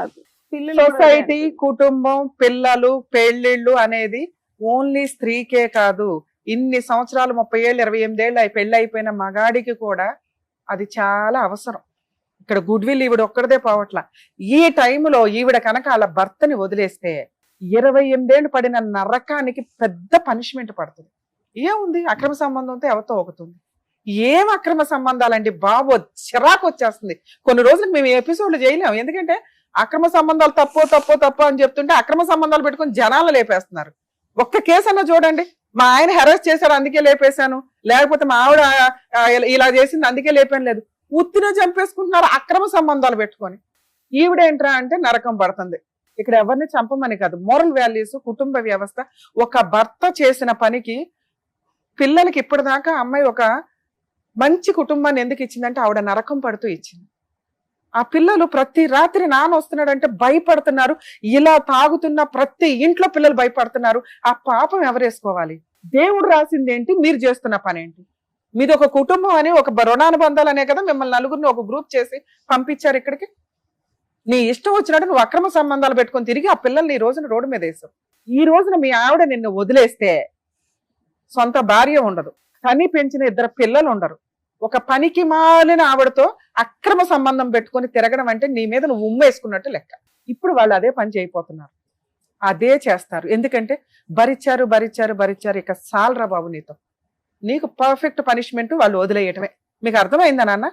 సొసైటీ, కుటుంబం, పిల్లలు, పెళ్లిళ్ళు అనేది ఓన్లీ స్త్రీకే కాదు. ఇన్ని సంవత్సరాలు 30 ఏళ్ళు 28 ఏళ్ళు పెళ్లి అయిపోయిన మగాడికి కూడా అది చాలా అవసరం. ఇక్కడ గుడ్ విల్ ఈవిడ ఒక్కడదే పోవట్ల. ఈ టైంలో ఈవిడ కనుక వాళ్ళ భర్తని వదిలేస్తే 28 ఏళ్ళు పడిన నరకానికి పెద్ద పనిష్మెంట్ పడుతుంది. ఏముంది, అక్రమ సంబంధంతో ఎవరితో అవుతుంది. ఏం అక్రమ సంబంధాలండి బాబు, చిరాకు వచ్చేస్తుంది. కొన్ని రోజులకు మేము ఎపిసోడ్లు చేయలేము. ఎందుకంటే అక్రమ సంబంధాలు తప్పు అని చెప్తుంటే అక్రమ సంబంధాలు పెట్టుకుని జనాలు లేపేస్తున్నారు. ఒక్క కేసు అన్నా చూడండి, మా ఆయన హెరాస్ చేశాడు అందుకే లేపేశాను, లేకపోతే మా ఆవిడ ఇలా చేసింది అందుకే లేపాను లేదు. ఉత్తిన చంపేసుకుంటున్నారు అక్రమ సంబంధాలు పెట్టుకొని. ఈవిడేంట్రా అంటే నరకం పడుతుంది. ఇక్కడ ఎవరిని చంపమని కాదు, మోరల్ వాల్యూస్, కుటుంబ వ్యవస్థ. ఒక భర్త చేసిన పనికి పిల్లలకి ఇప్పటిదాకా అమ్మాయి ఒక మంచి కుటుంబాన్ని ఎందుకు ఇచ్చిందంటే ఆవిడ నరకం పడుతూ ఇచ్చింది. ఆ పిల్లలు ప్రతి రాత్రి నాన్న వస్తున్నాడంటే భయపడుతున్నారు. ఇలా తాగుతున్న ప్రతి ఇంట్లో పిల్లలు భయపడుతున్నారు. ఆ పాపం ఎవరేసుకోవాలి? దేవుడు రాసింది ఏంటి, మీరు చేస్తున్న పని ఏంటి? మీది ఒక కుటుంబం అని, ఒక రుణానుబంధాలు అనే కదా మిమ్మల్ని నలుగురిని ఒక గ్రూప్ చేసి పంపించారు ఇక్కడికి. నీ ఇష్టం వచ్చినట్టు నువ్వు అక్రమ సంబంధాలు పెట్టుకొని తిరిగి ఆ పిల్లల్ని ఈ రోజున రోడ్డు మీద వేసావు. ఈ రోజున మీ ఆవిడ నిన్ను వదిలేస్తే సొంత భార్య ఉండదు, కని పెంచిన 2 పిల్లలు ఉండరు, ఒక పనికి మాలిన ఆవిడతో అక్రమ సంబంధం పెట్టుకొని తిరగడం అంటే నీ మీద నువ్వు ఉమ్మేసుకున్నట్టు లెక్క. ఇప్పుడు వాళ్ళు అదే పని చేయబోతున్నారు, అదే చేస్తారు. ఎందుకంటే భరించారు భరించారు భరించారు, ఇక సాల్రా బాబు నీతో. నీకు పర్ఫెక్ట్ పనిష్మెంట్ వాళ్ళు వదిలేయటమే. మీకు అర్థమైందా నాన్న?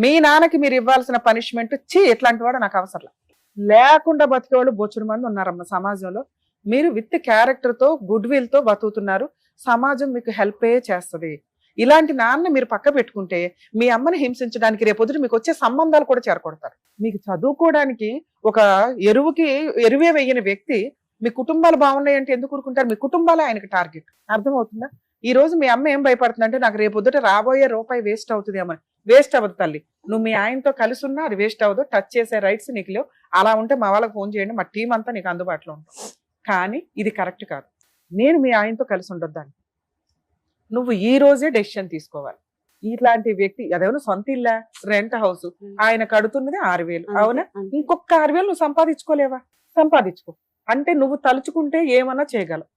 మీ నాన్నకి మీరు ఇవ్వాల్సిన పనిష్మెంట్, ఎట్లాంటి వాడు నాకు అవసరం లేకుండా బతికేవాళ్ళు బొచ్చుడు మంది ఉన్నారమ్మ సమాజంలో. మీరు విత్ క్యారెక్టర్ తో గుడ్ విల్ తో బతుకుతున్నారు, సమాజం మీకు హెల్ప్ చేస్తుంది. ఇలాంటి నాన్న మీరు పక్క పెట్టుకుంటే మీ అమ్మని హింసించడానికి రేపొద్దు మీకు వచ్చే సంబంధాలు కూడా చేరకొడతారు. మీకు చదువుకోవడానికి ఒక ఎరువే వేయని వ్యక్తి మీ కుటుంబాలు బాగున్నాయంటే ఎందుకు ఊరుకుంటారు? మీ కుటుంబాలే ఆయనకి టార్గెట్. అర్థమవుతుందా? ఈ రోజు మీ అమ్మ ఏం భయపడుతుందంటే నాకు రేపొద్దుట రాబోయే రూపాయి వేస్ట్ అవుతుంది అమ్మని. వేస్ట్ అవ్వదు తల్లి, నువ్వు మీ ఆయనతో కలిసి ఉన్నా అది వేస్ట్ అవ్వదు. టచ్ చేసే రైట్స్ నీకు లేవు. అలా ఉంటే మా వాళ్ళకి ఫోన్ చేయండి, మా టీం అంతా నీకు అందుబాటులో ఉంటుంది. కానీ ఇది కరెక్ట్ కాదు. నేను మీ ఆయనతో కలిసి ఉండొద్దాన్ని. నువ్వు ఈ రోజే డెసిషన్ తీసుకోవాలి. ఇట్లాంటి వ్యక్తి అదేమన్నా సొంత ఇల్లా, రెంట్ హౌస్, ఆయన కడుతున్నది 6,000, అవునా? ఇంకొక 6,000 నువ్వు సంపాదించుకోలేవా? సంపాదించుకో. అంటే నువ్వు తలుచుకుంటే ఏమన్నా చేయగలవు.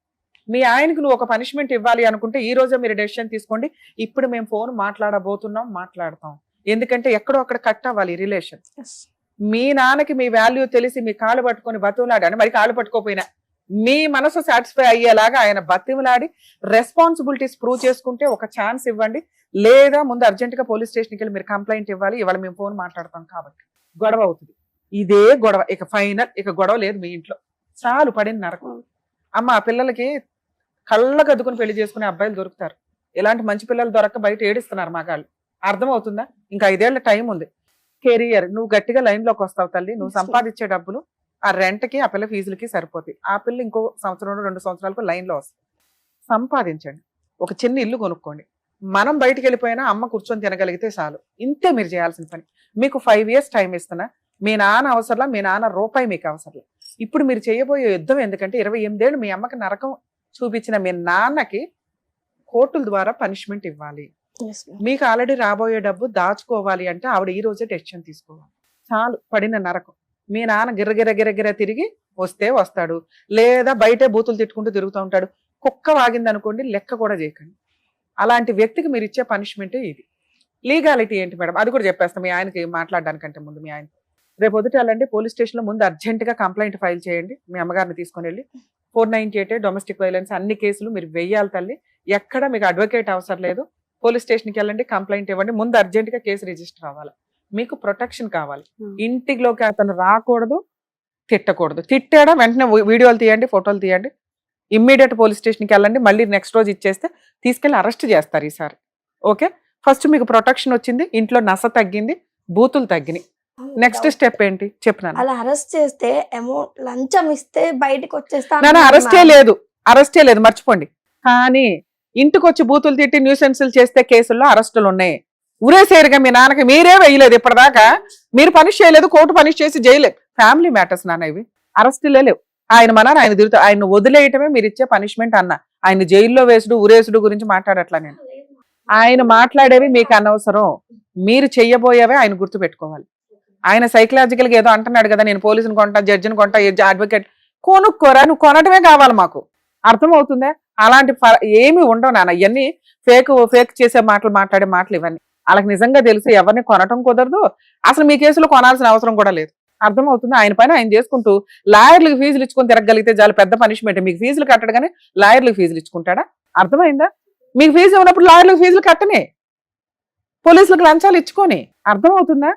మీ ఆయనకు నువ్వు ఒక పనిష్మెంట్ ఇవ్వాలి అనుకుంటే ఈ రోజే మీరు డెసిషన్ తీసుకోండి. ఇప్పుడు మేము ఫోన్ మాట్లాడబోతున్నాం, మాట్లాడతాం. ఎందుకంటే ఎక్కడో అక్కడ కట్ అవ్వాలి రిలేషన్. మీ నాన్నకి మీ వాల్యూ తెలిసి మీ కాళ్ళు పట్టుకొని బతువులాడాను, మరి కాళ్ళు పట్టుకోపోయినా మీ మనసు సాటిస్ఫై అయ్యేలాగా ఆయన బతిమలాడి రెస్పాన్సిబిలిటీస్ ప్రూవ్ చేసుకుంటే ఒక ఛాన్స్ ఇవ్వండి. లేదా ముందు అర్జెంట్ గా పోలీస్ స్టేషన్కి వెళ్ళి మీరు కంప్లైంట్ ఇవ్వాలి. ఇవాళ మేము ఫోన్ మాట్లాడతాం కాబట్టి గొడవ అవుతుంది. ఇదే గొడవ, ఇక ఫైనల్, ఇక గొడవ లేదు మీ ఇంట్లో. చాలు పడిన నరకం. అమ్మ ఆ పిల్లలకి కళ్ళకు అద్దుకుని పెళ్లి చేసుకునే అబ్బాయిలు దొరుకుతారు. ఇలాంటి మంచి పిల్లలు దొరక్క బయట ఏడిస్తున్నారు మగాళ్ళు. అర్థమవుతుందా? ఇంకా 5 ఏళ్ల టైం ఉంది. కెరియర్ నువ్వు గట్టిగా లైన్ లోకి వస్తావు తల్లి. నువ్వు సంపాదించే డబ్బులు ఆ రెంట్కి ఆ పిల్ల ఫీజులకి సరిపోతాయి. ఆ పిల్ల ఇంకో 1 సంవత్సరం 2 సంవత్సరాలకు లైన్ లో వస్తుంది. సంపాదించండి, ఒక చిన్న ఇల్లు కొనుక్కోండి. మనం బయటికి వెళ్ళిపోయినా అమ్మ కూర్చొని తినగలిగితే చాలు. ఇంతే మీరు చేయాల్సిన పని. మీకు 5 years టైం ఇస్తున్నా. మీ నాన్న అవసరంలా, మీ నాన్న రూపాయి మీకు అవసరం. ఇప్పుడు మీరు చేయబోయే యుద్ధం ఎందుకంటే 28 ఏళ్ళు మీ అమ్మకి నరకం చూపించిన మీ నాన్నకి కోర్టుల ద్వారా పనిష్మెంట్ ఇవ్వాలి. మీకు ఆల్రెడీ రాబోయే డబ్బు దాచుకోవాలి అంటే ఆవిడ ఈ రోజే డెసిషన్ తీసుకోవాలి. చాలు పడిన నరకం. మీ నాన్న గిర్రగిర తిరిగి వస్తే వస్తాడు, లేదా బయటే బూతులు తిట్టుకుంటూ తిరుగుతూ ఉంటాడు. కుక్క వాగింది అనుకోండి, లెక్క కూడా చేయకండి. అలాంటి వ్యక్తికి మీరు ఇచ్చే పనిష్మెంటే ఇది. లీగాలిటీ ఏంటి మేడం అది కూడా చెప్పేస్తాం. మీ ఆయనకి మాట్లాడడానికంటే ముందు మీ ఆయన రేపు పొద్దుట వెళ్ళండి పోలీస్ స్టేషన్లో, ముందు అర్జెంటుగా కంప్లైంట్ ఫైల్ చేయండి. మీ అమ్మగారిని తీసుకొని వెళ్ళి 498 డొమెస్టిక్ వైలెన్స్ అన్ని కేసులు మీరు వెయ్యాలి తల్లి. ఎక్కడ మీకు అడ్వకేట్ అవసరం లేదు. పోలీస్ స్టేషన్కి వెళ్ళండి, కంప్లైంట్ ఇవ్వండి. ముందు అర్జెంటుగా కేసు రిజిస్టర్ అవ్వాలి. మీకు ప్రొటెక్షన్ కావాలి. ఇంటిలోకి అతను రాకూడదు, తిట్టకూడదు. తిట్టాడా వెంటనే వీడియోలు తీయండి, ఫోటోలు తీయండి. ఇమ్మీడియట్ పోలీస్ స్టేషన్కి వెళ్ళండి. మళ్ళీ నెక్స్ట్ రోజు ఇచ్చేస్తే తీసుకెళ్ళి అరెస్ట్ చేస్తారు ఈసారి. ఓకే, ఫస్ట్ మీకు ప్రొటెక్షన్ వచ్చింది, ఇంట్లో నస తగ్గింది, బూతులు తగ్గినాయి. నెక్స్ట్ స్టెప్ ఏంటి చెప్పినాను. అలా అరెస్ట్ చేస్తే అమౌంట్ లంచం ఇస్తే బయటకు వచ్చేస్తా. అరెస్టే లేదు మర్చిపోండి. కానీ ఇంటికి వచ్చి బూతులు తిట్టి న్యూసెన్సులు చేస్తే కేసుల్లో అరెస్టులు ఉన్నాయి. ఉరేసేరుగా మీ నాన్నకి మీరే వేయలేదు ఇప్పటిదాకా. మీరు పనిష్ చేయలేదు, కోర్టు పనిష్ చేసి జైలేదు. ఫ్యామిలీ మ్యాటర్స్ నాన్న ఇవి, అరెస్టులే లేవు. ఆయన ఆయన తిరుగుతూ ఆయన వదిలేయటమే మీరు ఇచ్చే పనిష్మెంట్ అన్న. ఆయన జైల్లో వేసుడు ఉరేసుడు గురించి మాట్లాడట్లా నేను. ఆయన మాట్లాడేవి మీకు అనవసరం. మీరు చెయ్యబోయేవే ఆయన గుర్తు పెట్టుకోవాలి. ఆయన సైకలాజికల్ గా ఏదో అంటున్నాడు కదా, నేను పోలీసుని కొంటా, జడ్జిని కొంటా, అడ్వకేట్ కొనుక్కోరా, నువ్వు కొనటమే కావాలి మాకు. అర్థం అవుతుందా? అలాంటి ఏమి ఉండవు నాన్న. ఇవన్నీ ఫేక్ చేసే మాట్లాడే మాటలు ఇవన్నీ. వాళ్ళకి నిజంగా తెలుసు ఎవరిని కొనటం కుదరదు. అసలు మీ కేసులో కొనాల్సిన అవసరం కూడా లేదు. అర్థం అవుతుంది? ఆయన పైన ఆయన చేసుకుంటూ లాయర్లకు ఫీజులు ఇచ్చుకొని తిరగలిగితే చాలా పెద్ద పనిష్మెంట్. మీకు ఫీజులు కట్టడు కానీ లాయర్లకు ఫీజులు ఇచ్చుకుంటాడా? అర్థమైందా? మీకు ఫీజు ఉన్నప్పుడు లాయర్లకు ఫీజులు కట్టనే, పోలీసులకు లంచాలు ఇచ్చుకొని. అర్థం అవుతుందా?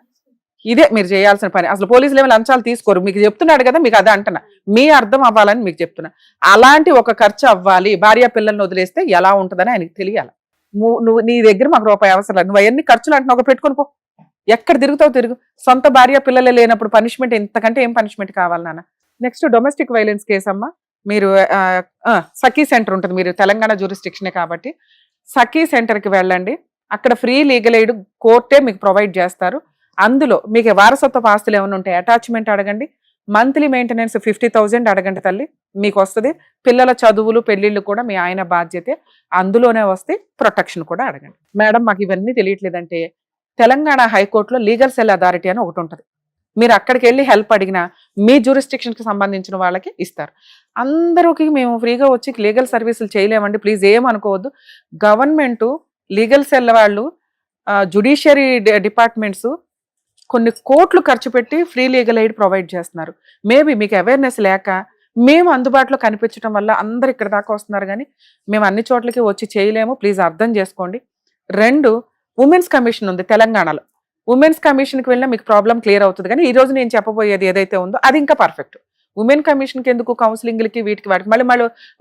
ఇదే మీరు చేయాల్సిన పని. అసలు పోలీసులు ఏమి లంచాలు తీసుకోరు. మీకు చెప్తున్నాడు కదా, మీకు అదే అంటున్నా. మీ అర్థం అవ్వాలని మీకు చెప్తున్నా. అలాంటి ఒక ఖర్చు అవ్వాలి. భార్య పిల్లల్ని వదిలేస్తే ఎలా ఉంటుందని ఆయనకి తెలియాలి. నువ్వు నీ దగ్గర మాకు రూపాయి అవసరం లేదు. నువ్వు అవన్నీ ఖర్చులు అంటున్నావు, ఒక పెట్టుకొని పో. ఎక్కడ తిరుగుతావు తిరుగు. సొంత భార్య పిల్లలే లేనప్పుడు పనిష్మెంట్ ఎంతకంటే ఏం పనిష్మెంట్ కావాలి నాన్న. నెక్స్ట్ డొమెస్టిక్ వైలెన్స్ కేసు అమ్మా. మీరు సఖీ సెంటర్ ఉంటుంది, మీరు తెలంగాణ జ్యూరిస్డిక్షనే కాబట్టి సఖీ సెంటర్కి వెళ్ళండి. అక్కడ ఫ్రీ లీగల్ ఎయిడ్ కోర్టే మీకు ప్రొవైడ్ చేస్తారు. అందులో మీకు వారసత్వ ఆస్తులు ఏమైనా ఉంటాయి, అటాచ్మెంట్ అడగండి. మంత్లీ మెయింటెనెన్స్ 50,000 అడగండి తల్లి, మీకు వస్తుంది. పిల్లల చదువులు పెళ్లిళ్ళు కూడా మీ ఆయన బాధ్యతే, అందులోనే వస్తే ప్రొటెక్షన్ కూడా అడగండి. మేడం మాకు ఇవన్నీ తెలియట్లేదంటే తెలంగాణ హైకోర్టులో లీగల్ సెల్ అథారిటీ అని ఒకటి ఉంటుంది. మీరు అక్కడికి వెళ్ళి హెల్ప్ అడిగినా మీ జ్యూరిస్డిక్షన్కి సంబంధించిన వాళ్ళకి ఇస్తారు. అందరికి మేము ఫ్రీగా వచ్చి లీగల్ సర్వీసులు చేయలేమండి, ప్లీజ్ ఏమనుకోవద్దు. గవర్నమెంట్ లీగల్ సెల్ వాళ్ళు జుడిషియరీ డిపార్ట్మెంట్స్ కొన్ని కోట్లు ఖర్చు పెట్టి ఫ్రీ లీగల్ ఎయిడ్ ప్రొవైడ్ చేస్తున్నారు. మేబీ మీకు అవేర్నెస్ లేక మేము అందుబాటులో కనిపించడం వల్ల అందరు ఇక్కడ దాకా వస్తున్నారు, కానీ మేము అన్ని చోట్లకి వచ్చి చేయలేము, ప్లీజ్ అర్థం చేసుకోండి. 2, ఉమెన్స్ కమిషన్ ఉంది తెలంగాణలో. ఉమెన్స్ కమిషన్కి వెళ్ళినా మీకు ప్రాబ్లం క్లియర్ అవుతుంది. కానీ ఈ రోజు నేను చెప్పబోయేది ఏదైతే ఉందో అది ఇంకా పర్ఫెక్ట్. ఉమెన్ కమిషన్కి ఎందుకు కౌన్సిలింగ్లకి వీటికి వాటికి మళ్ళీ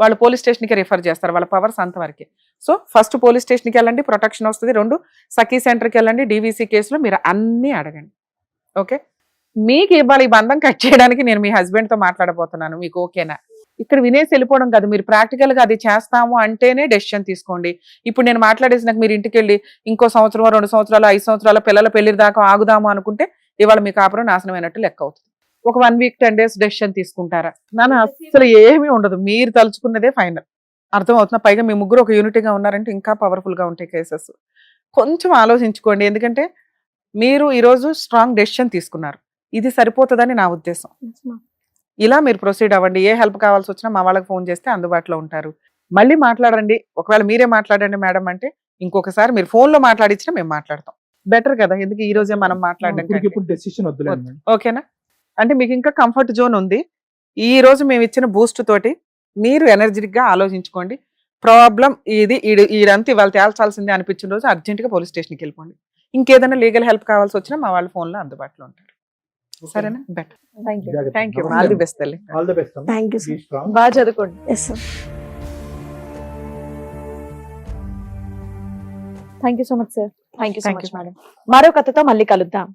వాళ్ళు పోలీస్ స్టేషన్కి రిఫర్ చేస్తారు, వాళ్ళ పవర్స్ అంతవరకే. సో ఫస్ట్ పోలీస్ స్టేషన్కి వెళ్ళండి, ప్రొటెక్షన్ వస్తుంది. 2, సఖీ సెంటర్కి వెళ్ళండి, డీవీసీ కేసులో మీరు అన్నీ అడగండి. ఓకే, మీకు ఇవాళ ఈ బంధం కట్ చేయడానికి నేను మీ హస్బెండ్తో మాట్లాడబోతున్నాను, మీకు ఓకేనా? ఇక్కడ వినేసి వెళ్ళిపోవడం కాదు, మీరు ప్రాక్టికల్గా అది చేస్తాము అంటేనే డెసిషన్ తీసుకోండి. ఇప్పుడు నేను మాట్లాడేసినాక మీరు ఇంటికి వెళ్ళి ఇంకో సంవత్సరం 2 సంవత్సరాలు 5 సంవత్సరాల పిల్లల పెళ్లి దాకా ఆగుదాము అనుకుంటే ఇవాళ మీ కాపురం నాశనమైనట్టు లెక్క అవుతుంది. ఒక 1 వీక్ 10 డేస్ డెసిషన్ తీసుకుంటారా? నాన్న అసలు ఏమీ ఉండదు, మీరు తలుచుకున్నదే ఫైనల్. అర్థమవుతున్నా? పైగా మీ ముగ్గురు ఒక యూనిటీగా ఉన్నారంటే ఇంకా పవర్ఫుల్ గా ఉంటాయి కేసెస్. కొంచెం ఆలోచించుకోండి, ఎందుకంటే మీరు ఈరోజు స్ట్రాంగ్ డెసిషన్ తీసుకున్నారు, ఇది సరిపోతుందని నా ఉద్దేశం. ఇలా మీరు ప్రొసీడ్ అవ్వండి. ఏ హెల్ప్ కావాల్సి వచ్చినా మా వాళ్ళకి ఫోన్ చేస్తే అందుబాటులో ఉంటారు. మళ్ళీ మాట్లాడండి, ఒకవేళ మీరే మాట్లాడండి మేడం అంటే ఇంకొకసారి మీరు ఫోన్ లో మాట్లాడించినా మేము మాట్లాడతాం. బెటర్ కదా, ఎందుకు ఈ రోజే మనం మాట్లాడడం. డెసిషన్ వద్దులేండి. ఓకేనా? అంటే మీకు ఇంకా కంఫర్ట్ జోన్ ఉంది. ఈ రోజు మేము ఇచ్చిన బూస్ట్ తోటి మీరు ఎనర్జెటిక్ గా ఆలోచించుకోండి. ప్రాబ్లం ఇది ఈడంతా ఇవాళ తేల్చాల్సిందే అనిపించిన రోజు అర్జెంట్ గా పోలీస్ స్టేషన్కి వెళ్ళిపోండి. ఇంకేదైనా లీగల్ హెల్ప్ కావాల్సి వచ్చినా మా వాళ్ళ ఫోన్ లో అందుబాటులో ఉంటారు. సరేనా? Better. Thank you. All the best తల్లి. All the best. Thank you sir. బాగా చదువుకోండి. Yes sir. Thank you so much sir. Thank you so much madam. మరో కథతో మళ్ళీ కలుద్దాం.